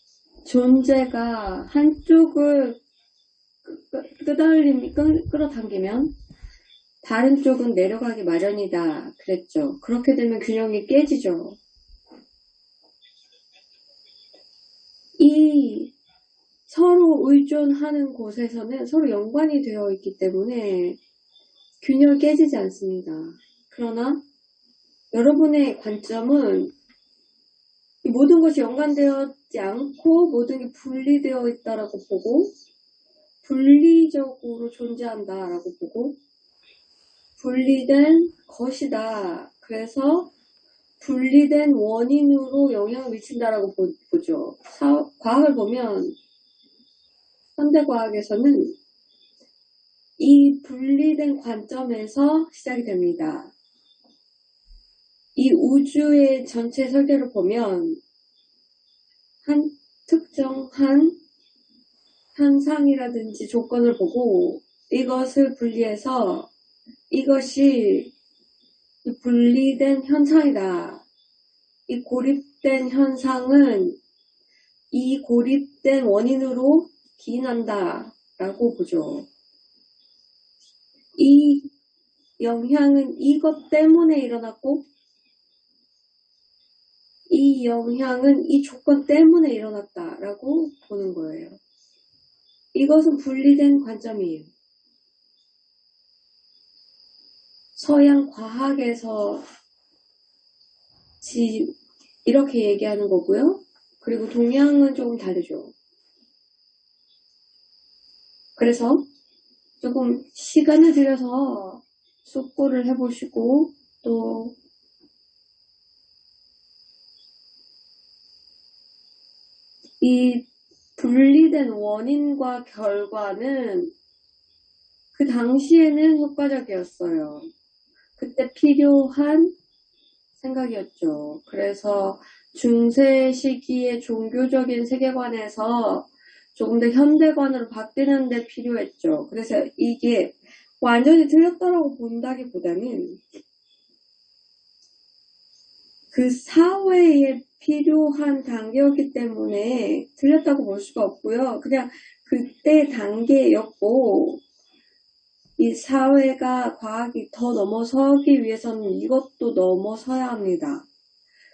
존재가 한쪽을 끌어당기면 다른 쪽은 내려가기 마련이다 그랬죠. 그렇게 되면 균형이 깨지죠. 이 서로 의존하는 곳에서는 서로 연관이 되어 있기 때문에 균형이 깨지지 않습니다. 그러나 여러분의 관점은 이 모든 것이 연관되어있지 않고 모든 게 분리되어 있다라고 보고 분리적으로 존재한다라고 보고 분리된 것이다. 그래서 분리된 원인으로 영향을 미친다라고 보죠. 과학을 보면 현대과학에서는 이 분리된 관점에서 시작이 됩니다. 이 우주의 전체 설계를 보면 한 특정한 현상이라든지 조건을 보고 이것을 분리해서 이것이 분리된 현상이다. 이 고립된 현상은 이 고립된 원인으로 기인한다 라고 보죠. 이 영향은 이것 때문에 일어났고 이 영향은 이 조건 때문에 일어났다 라고 보는 거예요. 이것은 분리된 관점이에요. 서양 과학에서 이렇게 얘기하는 거고요. 그리고 동양은 조금 다르죠. 그래서 조금 시간을 들여서 숙고를 해보시고 또 이 분리된 원인과 결과는 그 당시에는 효과적이었어요. 그때 필요한 생각이었죠. 그래서 중세 시기의 종교적인 세계관에서 조금 더 현대관으로 바뀌는 데 필요했죠. 그래서 이게 완전히 틀렸다고 본다기보다는 그 사회에 필요한 단계였기 때문에 틀렸다고 볼 수가 없고요. 그냥 그때 단계였고 이 사회가 과학이 더 넘어서기 위해서는 이것도 넘어서야 합니다.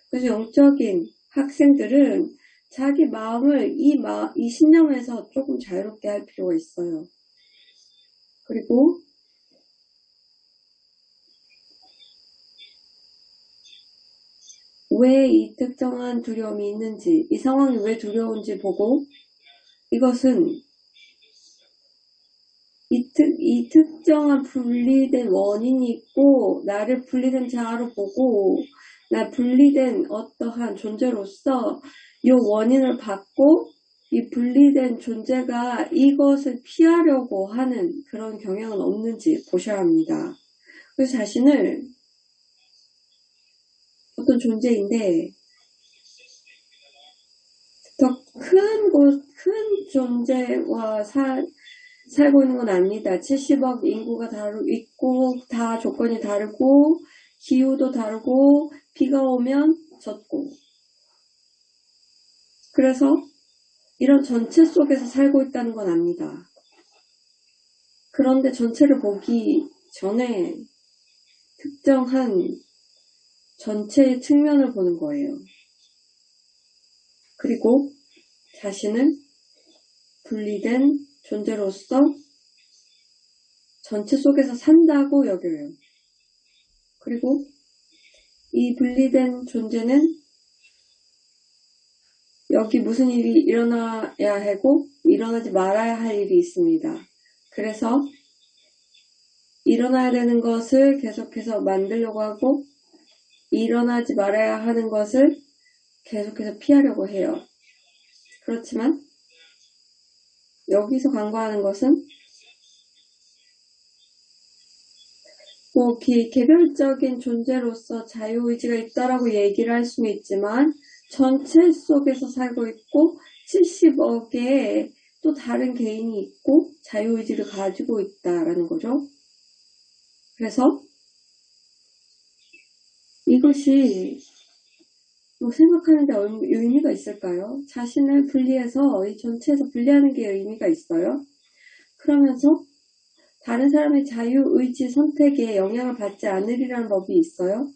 그래서 영적인 학생들은 자기 마음을 이 신념에서 조금 자유롭게 할 필요가 있어요. 그리고 왜 이 특정한 두려움이 있는지, 이 상황이 왜 두려운지 보고 이것은 이 특정한 분리된 원인이 있고 나를 분리된 자아로 보고 나 분리된 어떠한 존재로서 이 원인을 받고 이 분리된 존재가 이것을 피하려고 하는 그런 경향은 없는지 보셔야 합니다. 그래서 자신을 어떤 존재인데 더 큰 존재와 살고 있는 건 아닙니다. 70억 인구가 있고 다 조건이 다르고 기후도 다르고 비가 오면 젖고 그래서 이런 전체 속에서 살고 있다는 건 압니다. 그런데 전체를 보기 전에 특정한 전체의 측면을 보는 거예요. 그리고 자신은 분리된 존재로서 전체 속에서 산다고 여겨요. 그리고 이 분리된 존재는 여기 무슨 일이 일어나야 하고 일어나지 말아야 할 일이 있습니다. 그래서 일어나야 되는 것을 계속해서 만들려고 하고 일어나지 말아야 하는 것을 계속해서 피하려고 해요. 그렇지만 여기서 간과하는 것은 개별적인 존재로서 자유의지가 있다라고 얘기를 할 수는 있지만 전체 속에서 살고 있고 70억의 또 다른 개인이 있고 자유의지를 가지고 있다라는 거죠. 그래서 이것이 생각하는데 의미가 있을까요? 자신을 분리해서 이 전체에서 분리하는 게 의미가 있어요. 그러면서 다른 사람의 자유의지 선택에 영향을 받지 않으리라는 법이 있어요.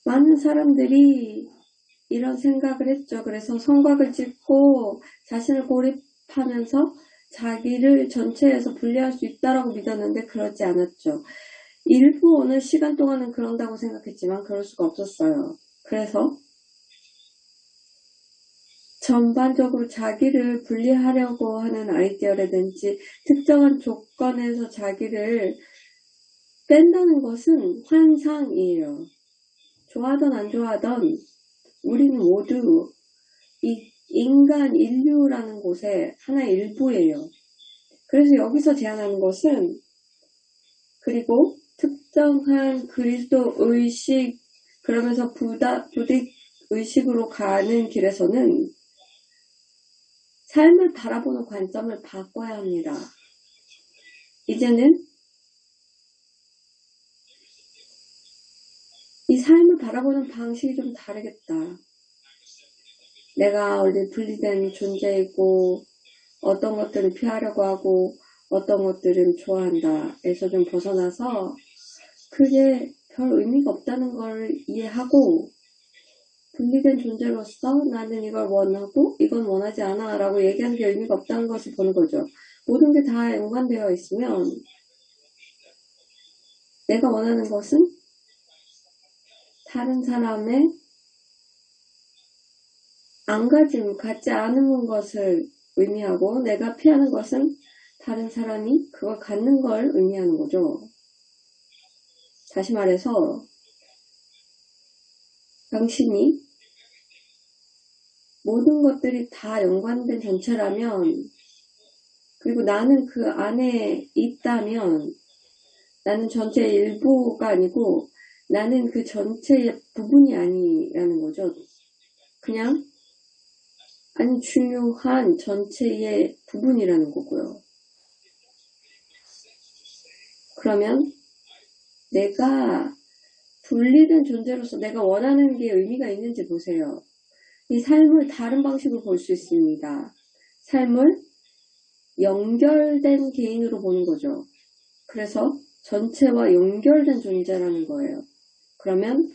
많은 사람들이 이런 생각을 했죠. 그래서 성곽을 짓고 자신을 고립하면서 자기를 전체에서 분리할 수 있다라고 믿었는데 그렇지 않았죠. 일부 어느 시간 동안은 그런다고 생각했지만 그럴 수가 없었어요. 그래서 전반적으로 자기를 분리하려고 하는 아이디어라든지 특정한 조건에서 자기를 뺀다는 것은 환상이에요. 좋아하던 안 좋아하던 우리는 모두 이 인간 인류라는 곳의 하나의 일부예요. 그래서 여기서 제안하는 것은, 그리고 특정한 그리스도 의식, 그러면서 부득 의식으로 가는 길에서는 삶을 바라보는 관점을 바꿔야 합니다. 이제는 이 삶을 바라보는 방식이 좀 다르겠다. 내가 원래 분리된 존재이고 어떤 것들은 피하려고 하고 어떤 것들은 좋아한다 에서 좀 벗어나서 그게 별 의미가 없다는 걸 이해하고 분리된 존재로서 나는 이걸 원하고 이건 원하지 않아 라고 얘기하는 게 의미가 없다는 것을 보는 거죠. 모든 게 다 연관되어 있으면 내가 원하는 것은 다른 사람의 안 가짐, 갖지 않은 것을 의미하고 내가 피하는 것은 다른 사람이 그걸 갖는 걸 의미하는 거죠. 다시 말해서 당신이 모든 것들이 다 연관된 전체라면 그리고 나는 그 안에 있다면 나는 전체의 일부가 아니고 나는 그 전체의 부분이 아니라는 거죠. 그냥 아주 중요한 전체의 부분이라는 거고요. 그러면 내가 분리된 존재로서 내가 원하는 게 의미가 있는지 보세요. 이 삶을 다른 방식으로 볼 수 있습니다. 삶을 연결된 개인으로 보는 거죠. 그래서 전체와 연결된 존재라는 거예요. 그러면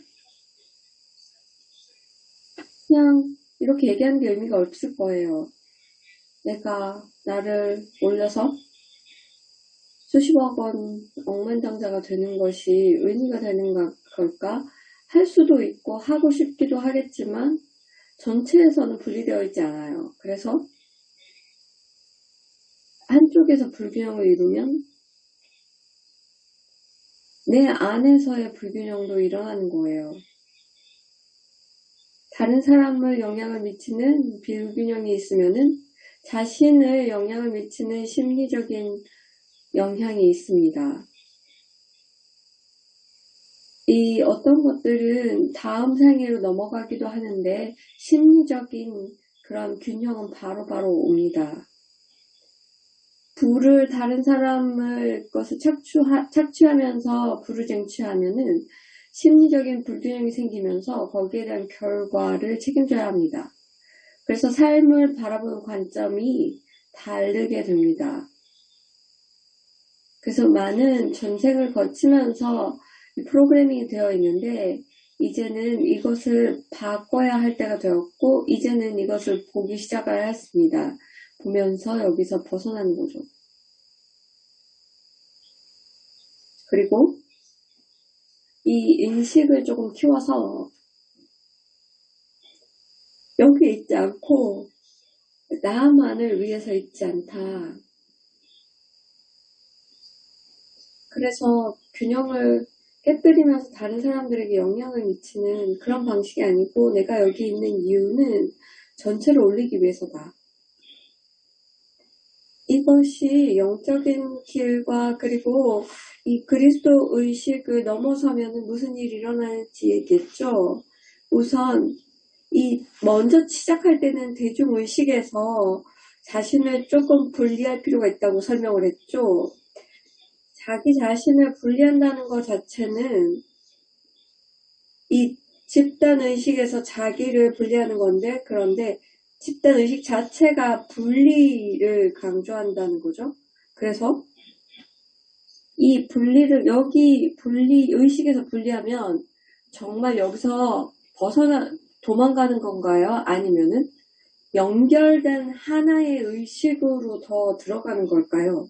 그냥 이렇게 얘기하는 게 의미가 없을 거예요. 내가 나를 올려서 수십억 원 억만장자가 되는 것이 의미가 되는 걸까? 할 수도 있고 하고 싶기도 하겠지만 전체에서는 분리되어 있지 않아요. 그래서 한쪽에서 불균형을 이루면 내 안에서의 불균형도 일어나는 거예요. 다른 사람을 영향을 미치는 불균형이 있으면은 자신을 영향을 미치는 심리적인 영향이 있습니다. 이 어떤 것들은 다음 생애로 넘어가기도 하는데 심리적인 그런 균형은 바로바로 옵니다. 부를 다른 사람을 것을 착취하면서 부를 쟁취하면은 심리적인 불균형이 생기면서 거기에 대한 결과를 책임져야 합니다. 그래서 삶을 바라보는 관점이 다르게 됩니다. 그래서 많은 전생을 거치면서 프로그래밍이 되어 있는데 이제는 이것을 바꿔야 할 때가 되었고 이제는 이것을 보기 시작해야 했습니다. 보면서 여기서 벗어나는 거죠. 그리고 이 인식을 조금 키워서 여기 있지 않고 나만을 위해서 있지 않다. 그래서 균형을 깨뜨리면서 다른 사람들에게 영향을 미치는 그런 방식이 아니고 내가 여기 있는 이유는 전체를 올리기 위해서다. 이것이 영적인 길과 그리고 이 그리스도 의식을 넘어서면 무슨 일이 일어날지 얘기했죠. 우선 이 먼저 시작할 때는 대중의식에서 자신을 조금 분리할 필요가 있다고 설명을 했죠. 자기 자신을 분리한다는 것 자체는 이 집단의식에서 자기를 분리하는 건데 그런데 집단의식 자체가 분리를 강조한다는 거죠. 그래서 이 분리를 여기 의식에서 분리하면 정말 여기서 도망가는 건가요? 아니면은 연결된 하나의 의식으로 더 들어가는 걸까요?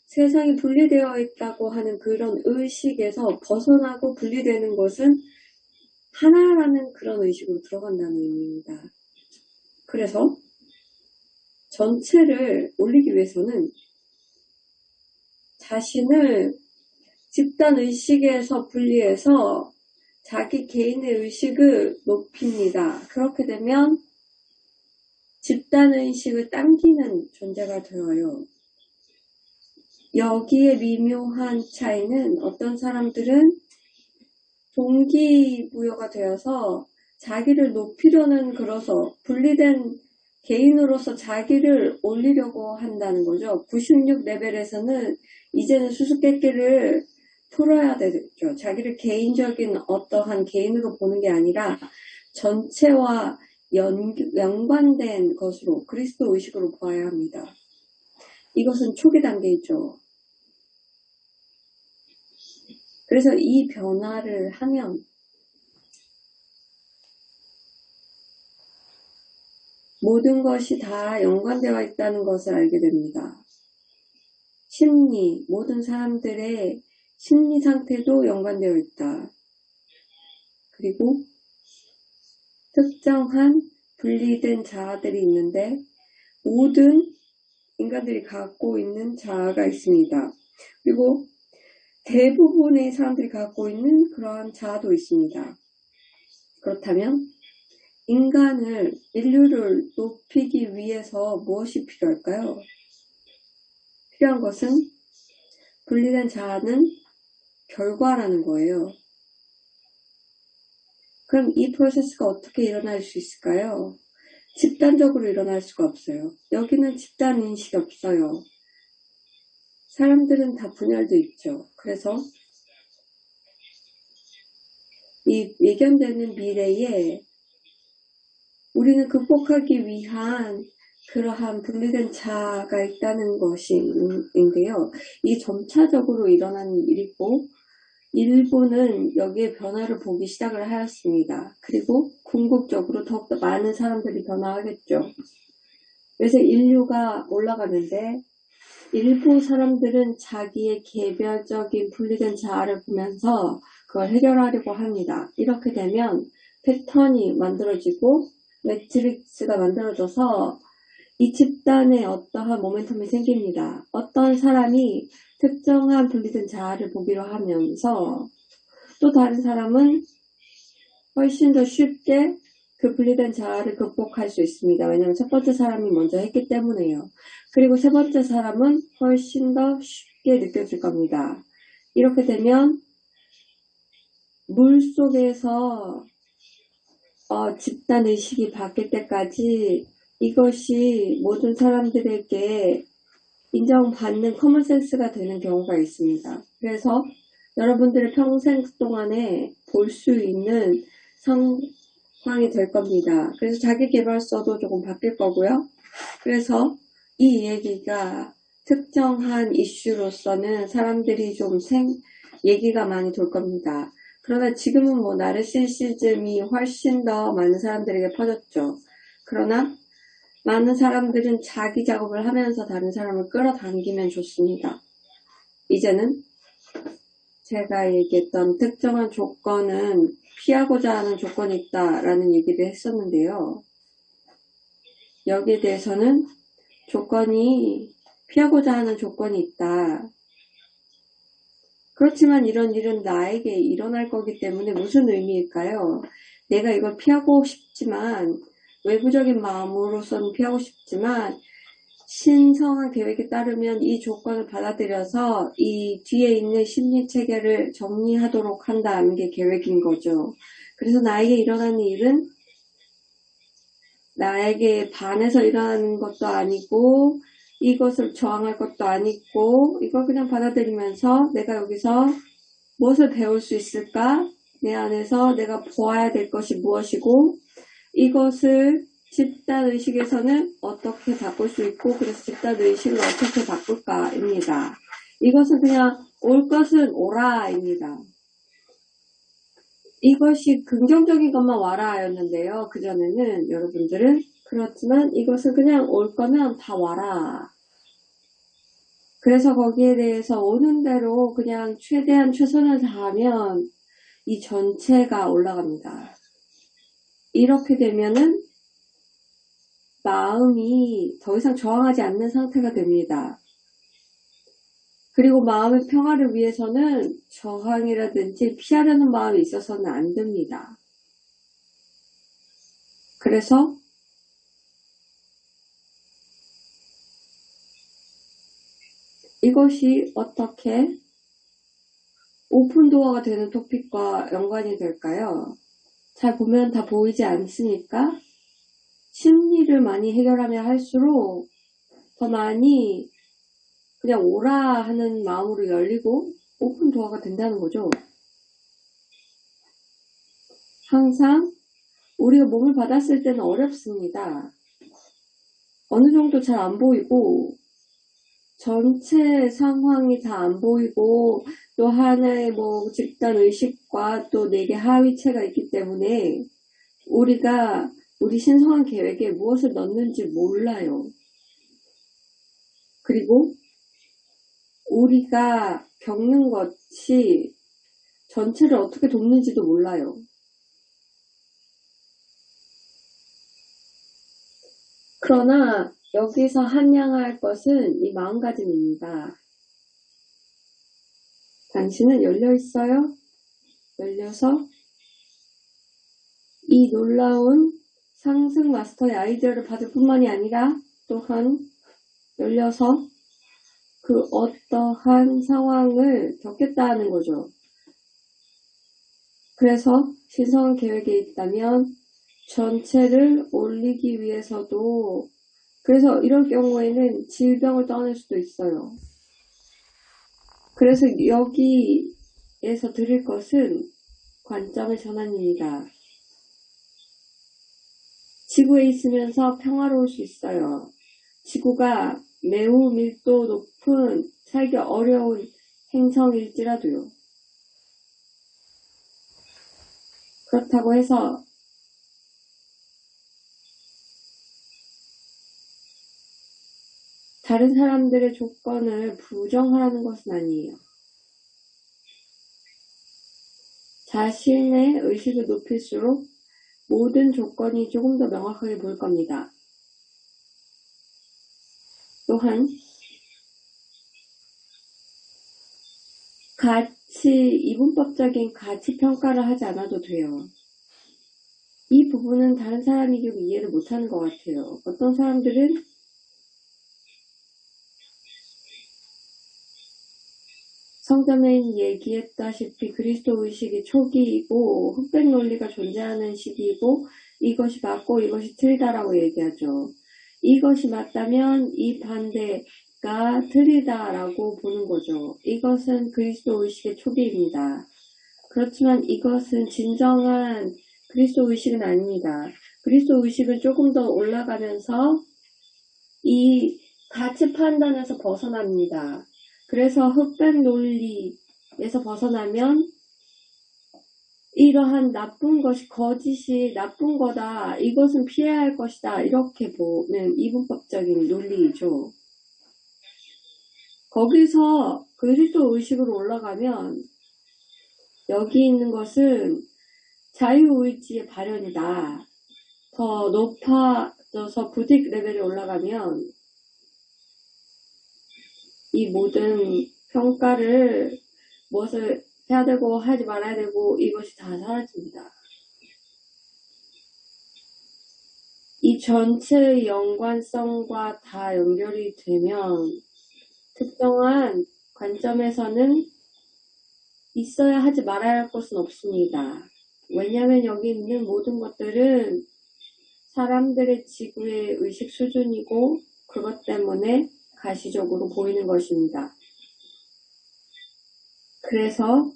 세상이 분리되어 있다고 하는 그런 의식에서 벗어나고 분리되는 것은 하나라는 그런 의식으로 들어간다는 의미입니다. 그래서 전체를 올리기 위해서는 자신을 집단의식에서 분리해서 자기 개인의 의식을 높입니다. 그렇게 되면 집단의식을 당기는 존재가 되어요. 여기에 미묘한 차이는 어떤 사람들은 동기부여가 되어서 자기를 높이려는 그래서 분리된 개인으로서 자기를 올리려고 한다는 거죠. 96 레벨에서는 이제는 수수께끼를 풀어야 되죠. 자기를 개인적인 어떠한 개인으로 보는 게 아니라 전체와 연관된 것으로 그리스도 의식으로 보아야 합니다. 이것은 초기 단계이죠. 그래서 이 변화를 하면 모든 것이 다 연관되어 있다는 것을 알게 됩니다. 심리, 모든 사람들의 심리 상태도 연관되어 있다. 그리고 특정한 분리된 자아들이 있는데 모든 인간들이 갖고 있는 자아가 있습니다. 그리고 대부분의 사람들이 갖고 있는 그러한 자아도 있습니다. 그렇다면 인류를 높이기 위해서 무엇이 필요할까요? 필요한 것은 분리된 자아는 결과라는 거예요. 그럼 이 프로세스가 어떻게 일어날 수 있을까요? 집단적으로 일어날 수가 없어요. 여기는 집단 인식이 없어요. 사람들은 다 분열돼 있죠. 그래서 이 예견되는 미래에 우리는 극복하기 위한 그러한 분리된 자아가 있다는 것인데요. 이 점차적으로 일어나는 일이고 일부는 여기에 변화를 보기 시작을 하였습니다. 그리고 궁극적으로 더욱더 많은 사람들이 변화하겠죠. 그래서 인류가 올라가는데 일부 사람들은 자기의 개별적인 분리된 자아를 보면서 그걸 해결하려고 합니다. 이렇게 되면 패턴이 만들어지고 매트릭스가 만들어져서 이 집단에 어떠한 모멘텀이 생깁니다. 어떤 사람이 특정한 분리된 자아를 보기로 하면서 또 다른 사람은 훨씬 더 쉽게 그 분리된 자아를 극복할 수 있습니다. 왜냐하면 첫 번째 사람이 먼저 했기 때문에요. 그리고 세 번째 사람은 훨씬 더 쉽게 느껴질 겁니다. 이렇게 되면 물속에서 집단의식이 바뀔 때까지 이것이 모든 사람들에게 인정받는 커먼센스가 되는 경우가 있습니다. 그래서 여러분들의 평생 동안에 볼 수 있는 상황이 될 겁니다. 그래서 자기계발서도 조금 바뀔 거고요. 그래서 이 얘기가 특정한 이슈로서는 사람들이 좀 얘기가 많이 돌 겁니다. 그러나 지금은 나르시시즘이 훨씬 더 많은 사람들에게 퍼졌죠. 그러나 많은 사람들은 자기 작업을 하면서 다른 사람을 끌어당기면 좋습니다. 이제는 제가 얘기했던 특정한 조건은 피하고자 하는 조건이 있다라는 얘기를 했었는데요. 여기에 대해서는 피하고자 하는 조건이 있다. 그렇지만 이런 일은 나에게 일어날 거기 때문에 무슨 의미일까요? 내가 이걸 피하고 싶지만 외부적인 마음으로서는 피하고 싶지만 신성한 계획에 따르면 이 조건을 받아들여서 이 뒤에 있는 심리 체계를 정리하도록 한다는 게 계획인 거죠. 그래서 나에게 일어나는 일은 나에게 반해서 일어나는 것도 아니고 이것을 저항할 것도 아니고 이걸 그냥 받아들이면서 내가 여기서 무엇을 배울 수 있을까? 내 안에서 내가 보아야 될 것이 무엇이고 이것을 집단의식에서는 어떻게 바꿀 수 있고 그래서 집단의식을 어떻게 바꿀까입니다. 이것은 그냥 올 것은 오라입니다. 이것이 긍정적인 것만 와라였는데요. 그전에는 여러분들은 그렇지만 이것은 그냥 올 거면 다 와라. 그래서 거기에 대해서 오는 대로 그냥 최대한 최선을 다하면 이 전체가 올라갑니다. 이렇게 되면은 마음이 더 이상 저항하지 않는 상태가 됩니다. 그리고 마음의 평화를 위해서는 저항이라든지 피하려는 마음이 있어서는 안 됩니다. 그래서 이것이 어떻게 오픈도어가 되는 토픽과 연관이 될까요? 잘 보면 다 보이지 않습니까? 심리를 많이 해결하면 할수록 더 많이 그냥 오라 하는 마음으로 열리고 오픈도어가 된다는 거죠. 항상 우리가 몸을 받았을 때는 어렵습니다. 어느 정도 잘 안 보이고 전체 상황이 다 안 보이고 또 하나의 집단 의식과 또 내게 하위체가 있기 때문에 우리가 우리 신성한 계획에 무엇을 넣는지 몰라요. 그리고 우리가 겪는 것이 전체를 어떻게 돕는지도 몰라요. 그러나 여기서 한양할 것은 이 마음가짐입니다. 당신은 열려 있어요? 열려서 이 놀라운 상승 마스터의 아이디어를 받을 뿐만이 아니라 또한 열려서 그 어떠한 상황을 겪겠다는 거죠. 그래서 신성한 계획에 있다면 전체를 올리기 위해서도 그래서 이런 경우에는 질병을 떠날 수도 있어요. 그래서 여기에서 드릴 것은 관점의 전환입니다. 지구에 있으면서 평화로울 수 있어요. 지구가 매우 밀도 높은 살기 어려운 행성일지라도요. 그렇다고 해서 다른 사람들의 조건을 부정하라는 것은 아니에요. 자신의 의식을 높일수록 모든 조건이 조금 더 명확하게 보일 겁니다. 또한 이분법적인 가치 평가를 하지 않아도 돼요. 이 부분은 다른 사람이 이해를 못하는 것 같아요. 어떤 사람들은 성전에 얘기했다시피 그리스도 의식이 초기이고 흑백 논리가 존재하는 시기이고 이것이 맞고 이것이 틀리다라고 얘기하죠. 이것이 맞다면 이 반대가 틀리다라고 보는 거죠. 이것은 그리스도 의식의 초기입니다. 그렇지만 이것은 진정한 그리스도 의식은 아닙니다. 그리스도 의식은 조금 더 올라가면서 이 가치 판단에서 벗어납니다. 그래서 흑백 논리에서 벗어나면 이러한 나쁜 것이 거짓이 나쁜 거다. 이것은 피해야 할 것이다. 이렇게 보는 이분법적인 논리이죠. 거기서 그리스도 의식으로 올라가면 여기 있는 것은 자유의지의 발현이다. 더 높아져서 부딕 레벨에 올라가면 이 모든 평가를 무엇을 해야 되고 하지 말아야 되고 이것이 다 사라집니다. 이 전체의 연관성과 다 연결이 되면 특정한 관점에서는 있어야 하지 말아야 할 것은 없습니다. 왜냐하면 여기 있는 모든 것들은 사람들의 지구의 의식 수준이고 그것 때문에 가시적으로 보이는 것입니다. 그래서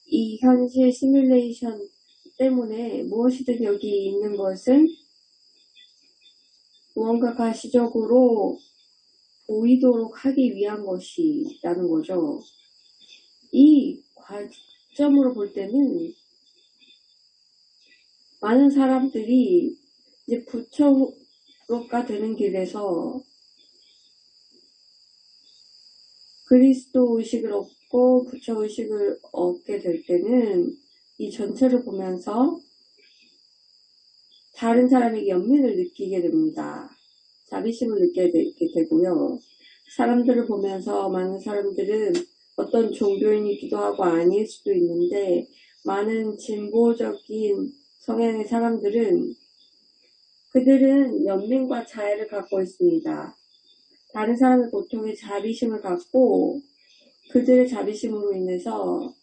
이 현실 시뮬레이션 때문에 무엇이든 여기 있는 것은 무언가 가시적으로 보이도록 하기 위한 것이라는 거죠. 이 관점으로 볼 때는 많은 사람들이 이제 부처가 되는 길에서 그리스도 의식을 얻고 부처 의식을 얻게 될 때는 이 전체를 보면서 다른 사람에게 연민을 느끼게 됩니다. 자비심을 느끼게 되고요. 사람들을 보면서 많은 사람들은 어떤 종교인이기도 하고 아닐 수도 있는데 많은 진보적인 성향의 사람들은 그들은 연민과 자애를 갖고 있습니다. 다른 사람의 고통에 자비심을 갖고 그들의 자비심으로 인해서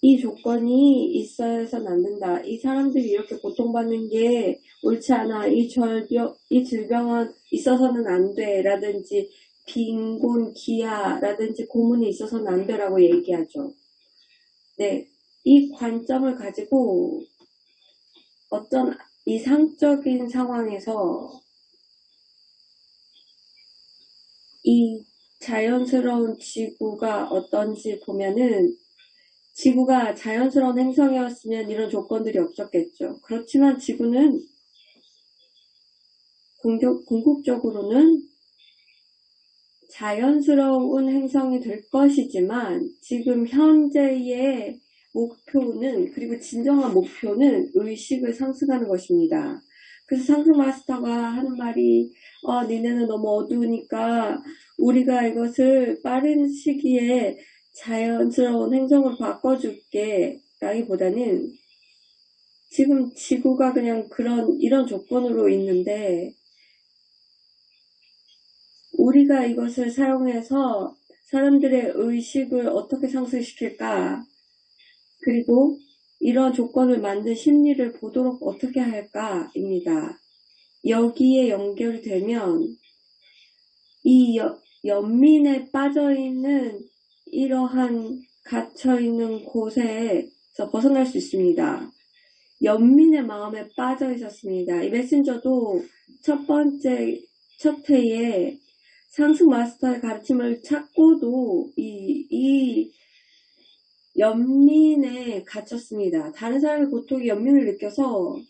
이 조건이 있어야 해서는 안 된다. 이 사람들이 이렇게 고통받는 게 옳지 않아. 이 질병은 있어서는 안 돼. 라든지 빈곤, 기아라든지 고문이 있어서는 안 돼라고 얘기하죠. 네, 이 관점을 가지고 어떤 이상적인 상황에서 이 자연스러운 지구가 어떤지 보면은 지구가 자연스러운 행성이었으면 이런 조건들이 없었겠죠. 그렇지만 지구는 궁극적으로는 자연스러운 행성이 될 것이지만 지금 현재의 목표는 그리고 진정한 목표는 의식을 상승하는 것입니다. 그래서 상승 마스터가 하는 말이 니네는 너무 어두우니까 우리가 이것을 빠른 시기에 자연스러운 행성으로 바꿔줄게 라기보다는 지금 지구가 그냥 이런 조건으로 있는데 우리가 이것을 사용해서 사람들의 의식을 어떻게 상승시킬까? 그리고 이런 조건을 만든 심리를 보도록 어떻게 할까입니다. 여기에 연결되면 이 연민에 빠져있는 이러한 gat혀있는 곳에서 벗어날 수 있습니다. 연민의 마음에 빠져 있었습니다. 이 메신저도 첫 회에 상승 마스터의 가르침을 찾고도 이 연민에 갇혔습니다. 다른 사람의 고통에 연민을 느껴서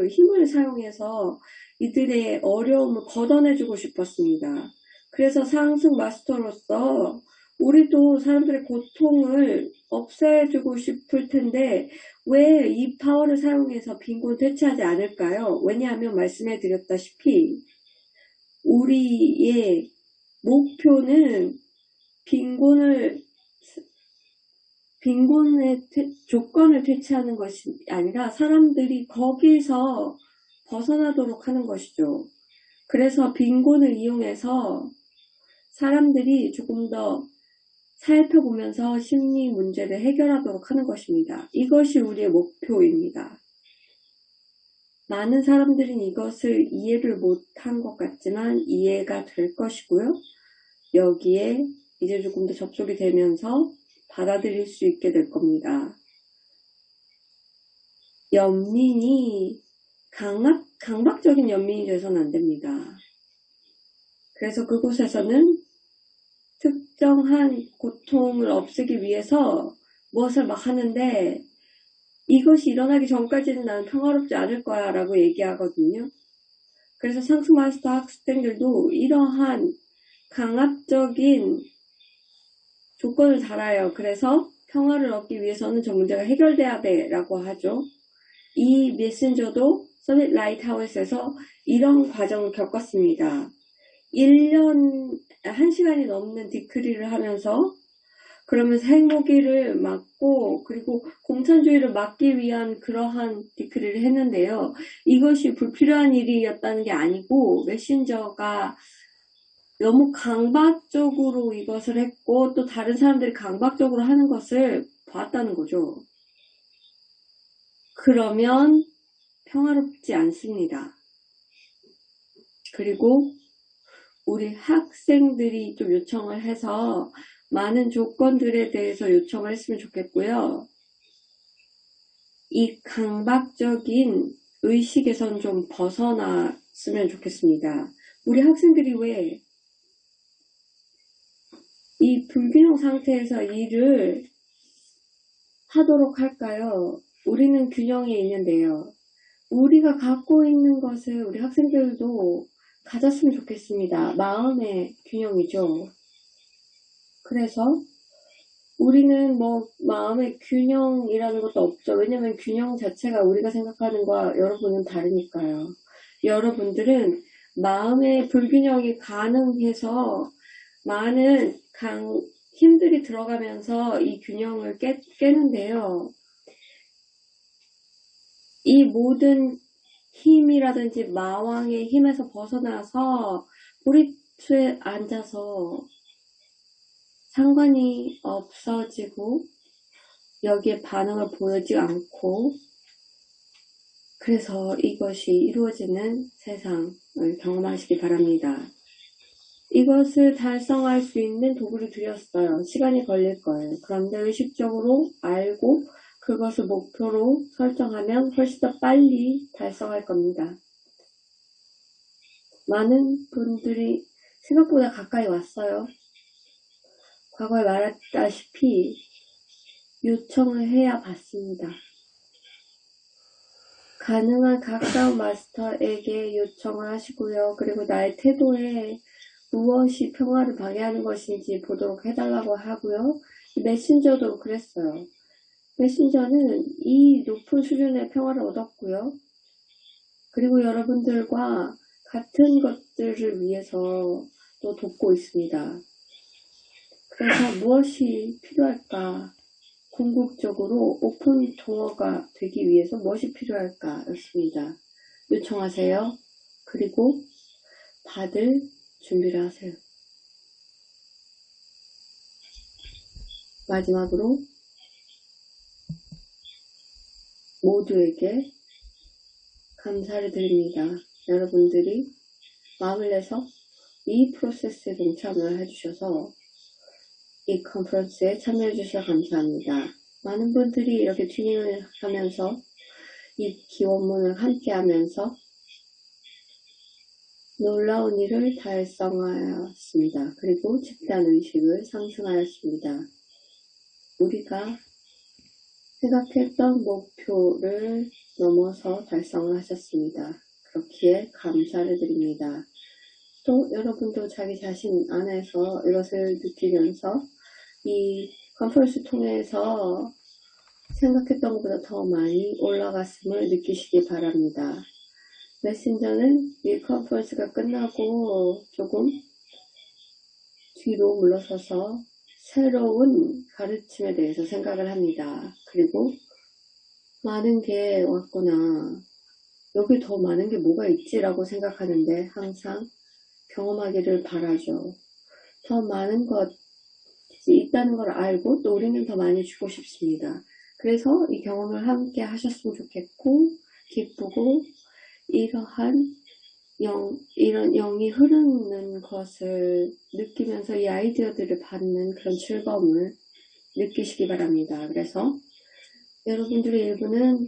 힘을 사용해서 이들의 어려움을 걷어내주고 싶었습니다. 그래서 상승 마스터로서 우리도 사람들의 고통을 없애주고 싶을 텐데 왜 이 파워를 사용해서 빈곤을 퇴치하지 않을까요? 왜냐하면 말씀해 드렸다시피 우리의 목표는 빈곤의 조건을 퇴치하는 것이 아니라 사람들이 거기서 벗어나도록 하는 것이죠. 그래서 빈곤을 이용해서 사람들이 조금 더 살펴보면서 심리 문제를 해결하도록 하는 것입니다. 이것이 우리의 목표입니다. 많은 사람들은 이것을 이해를 못한 것 같지만 이해가 될 것이고요. 여기에 이제 조금 더 접속이 되면서 받아들일 수 있게 될 겁니다. 연민이 강박적인 연민이 돼서는 안 됩니다. 그래서 그곳에서는 특정한 고통을 없애기 위해서 무엇을 막 하는데 이것이 일어나기 전까지는 나는 평화롭지 않을 거야 라고 얘기하거든요. 그래서 상승 마스터 학생들도 이러한 강압적인 조건을 달아요. 그래서 평화를 얻기 위해서는 저 문제가 해결돼야 돼 라고 하죠. 이 메신저도 서밋 라이트하우스에서 이런 과정을 겪었습니다. 1시간이 넘는 디크리를 하면서 그러면서 핵무기를 막고 그리고 공산주의를 막기 위한 그러한 디크리를 했는데요. 이것이 불필요한 일이었다는 게 아니고 메신저가 너무 강박적으로 이것을 했고 또 다른 사람들이 강박적으로 하는 것을 봤다는 거죠. 그러면 평화롭지 않습니다. 그리고 우리 학생들이 좀 요청을 해서 많은 조건들에 대해서 요청을 했으면 좋겠고요. 이 강박적인 의식에선 좀 벗어났으면 좋겠습니다. 우리 학생들이 왜 이 불균형 상태에서 일을 하도록 할까요? 우리는 균형에 있는데요. 우리가 갖고 있는 것을 우리 학생들도 가졌으면 좋겠습니다. 마음의 균형이죠. 그래서 우리는 마음의 균형이라는 것도 없죠. 왜냐하면 균형 자체가 우리가 생각하는 거와 여러분은 다르니까요. 여러분들은 마음의 불균형이 가능해서 많은 힘들이 들어가면서 이 균형을 깨는데요. 이 모든 힘이라든지 마왕의 힘에서 벗어나서 보리수에 앉아서 상관이 없어지고 여기에 반응을 보이지 않고 그래서 이것이 이루어지는 세상을 경험하시기 바랍니다. 이것을 달성할 수 있는 도구를 드렸어요. 시간이 걸릴 거예요. 그런데 의식적으로 알고 그것을 목표로 설정하면 훨씬 더 빨리 달성할 겁니다. 많은 분들이 생각보다 가까이 왔어요. 과거에 말했다시피 요청을 해야 받습니다. 가능한 가까운 마스터에게 요청을 하시고요. 그리고 나의 태도에 무엇이 평화를 방해하는 것인지 보도록 해달라고 하고요. 메신저도 그랬어요. 메신저는 이 높은 수준의 평화를 얻었고요. 그리고 여러분들과 같은 것들을 위해서 또 돕고 있습니다. 그래서 무엇이 필요할까? 궁극적으로 오픈 도어가 되기 위해서 무엇이 필요할까? 였습니다. 요청하세요. 그리고 받을 준비를 하세요. 마지막으로 모두에게 감사를 드립니다. 여러분들이 마음을 내서 이 프로세스에 동참을 해주셔서 이 컨퍼런스에 참여해 주셔서 감사합니다. 많은 분들이 이렇게 튜닝을 하면서 이 기원문을 함께 하면서 놀라운 일을 달성하였습니다. 그리고 집단 의식을 상승하였습니다. 우리가 생각했던 목표를 넘어서 달성을 하셨습니다. 그렇기에 감사를 드립니다. 또 여러분도 자기 자신 안에서 이것을 느끼면서 이 컨퍼런스 통해서 생각했던 것보다 더 많이 올라갔음을 느끼시기 바랍니다. 메신저는 이 컨퍼런스가 끝나고 조금 뒤로 물러서서 새로운 가르침에 대해서 생각을 합니다. 그리고 많은 게 왔구나. 여기 더 많은 게 뭐가 있지라고 생각하는데 항상 경험하기를 바라죠. 더 많은 것이 있다는 걸 알고 또 우리는 더 많이 주고 싶습니다. 그래서 이 경험을 함께 하셨으면 좋겠고 기쁘고 이러한 이런 영이 흐르는 것을 느끼면서 이 아이디어들을 받는 그런 즐거움을 느끼시기 바랍니다. 그래서 여러분들의 일부는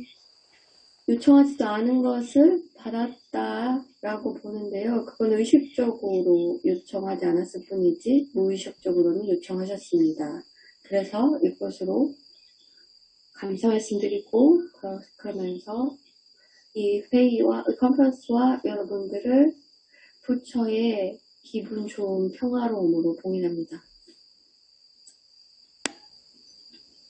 요청하지도 않은 것을 받았다라고 보는데요. 그건 의식적으로 요청하지 않았을 뿐이지 무의식적으로는 요청하셨습니다. 그래서 이것으로 감사 말씀드리고 그러면서 이 회의와 컨퍼런스와 여러분들을 부처의 기분 좋은 평화로움으로 봉인합니다.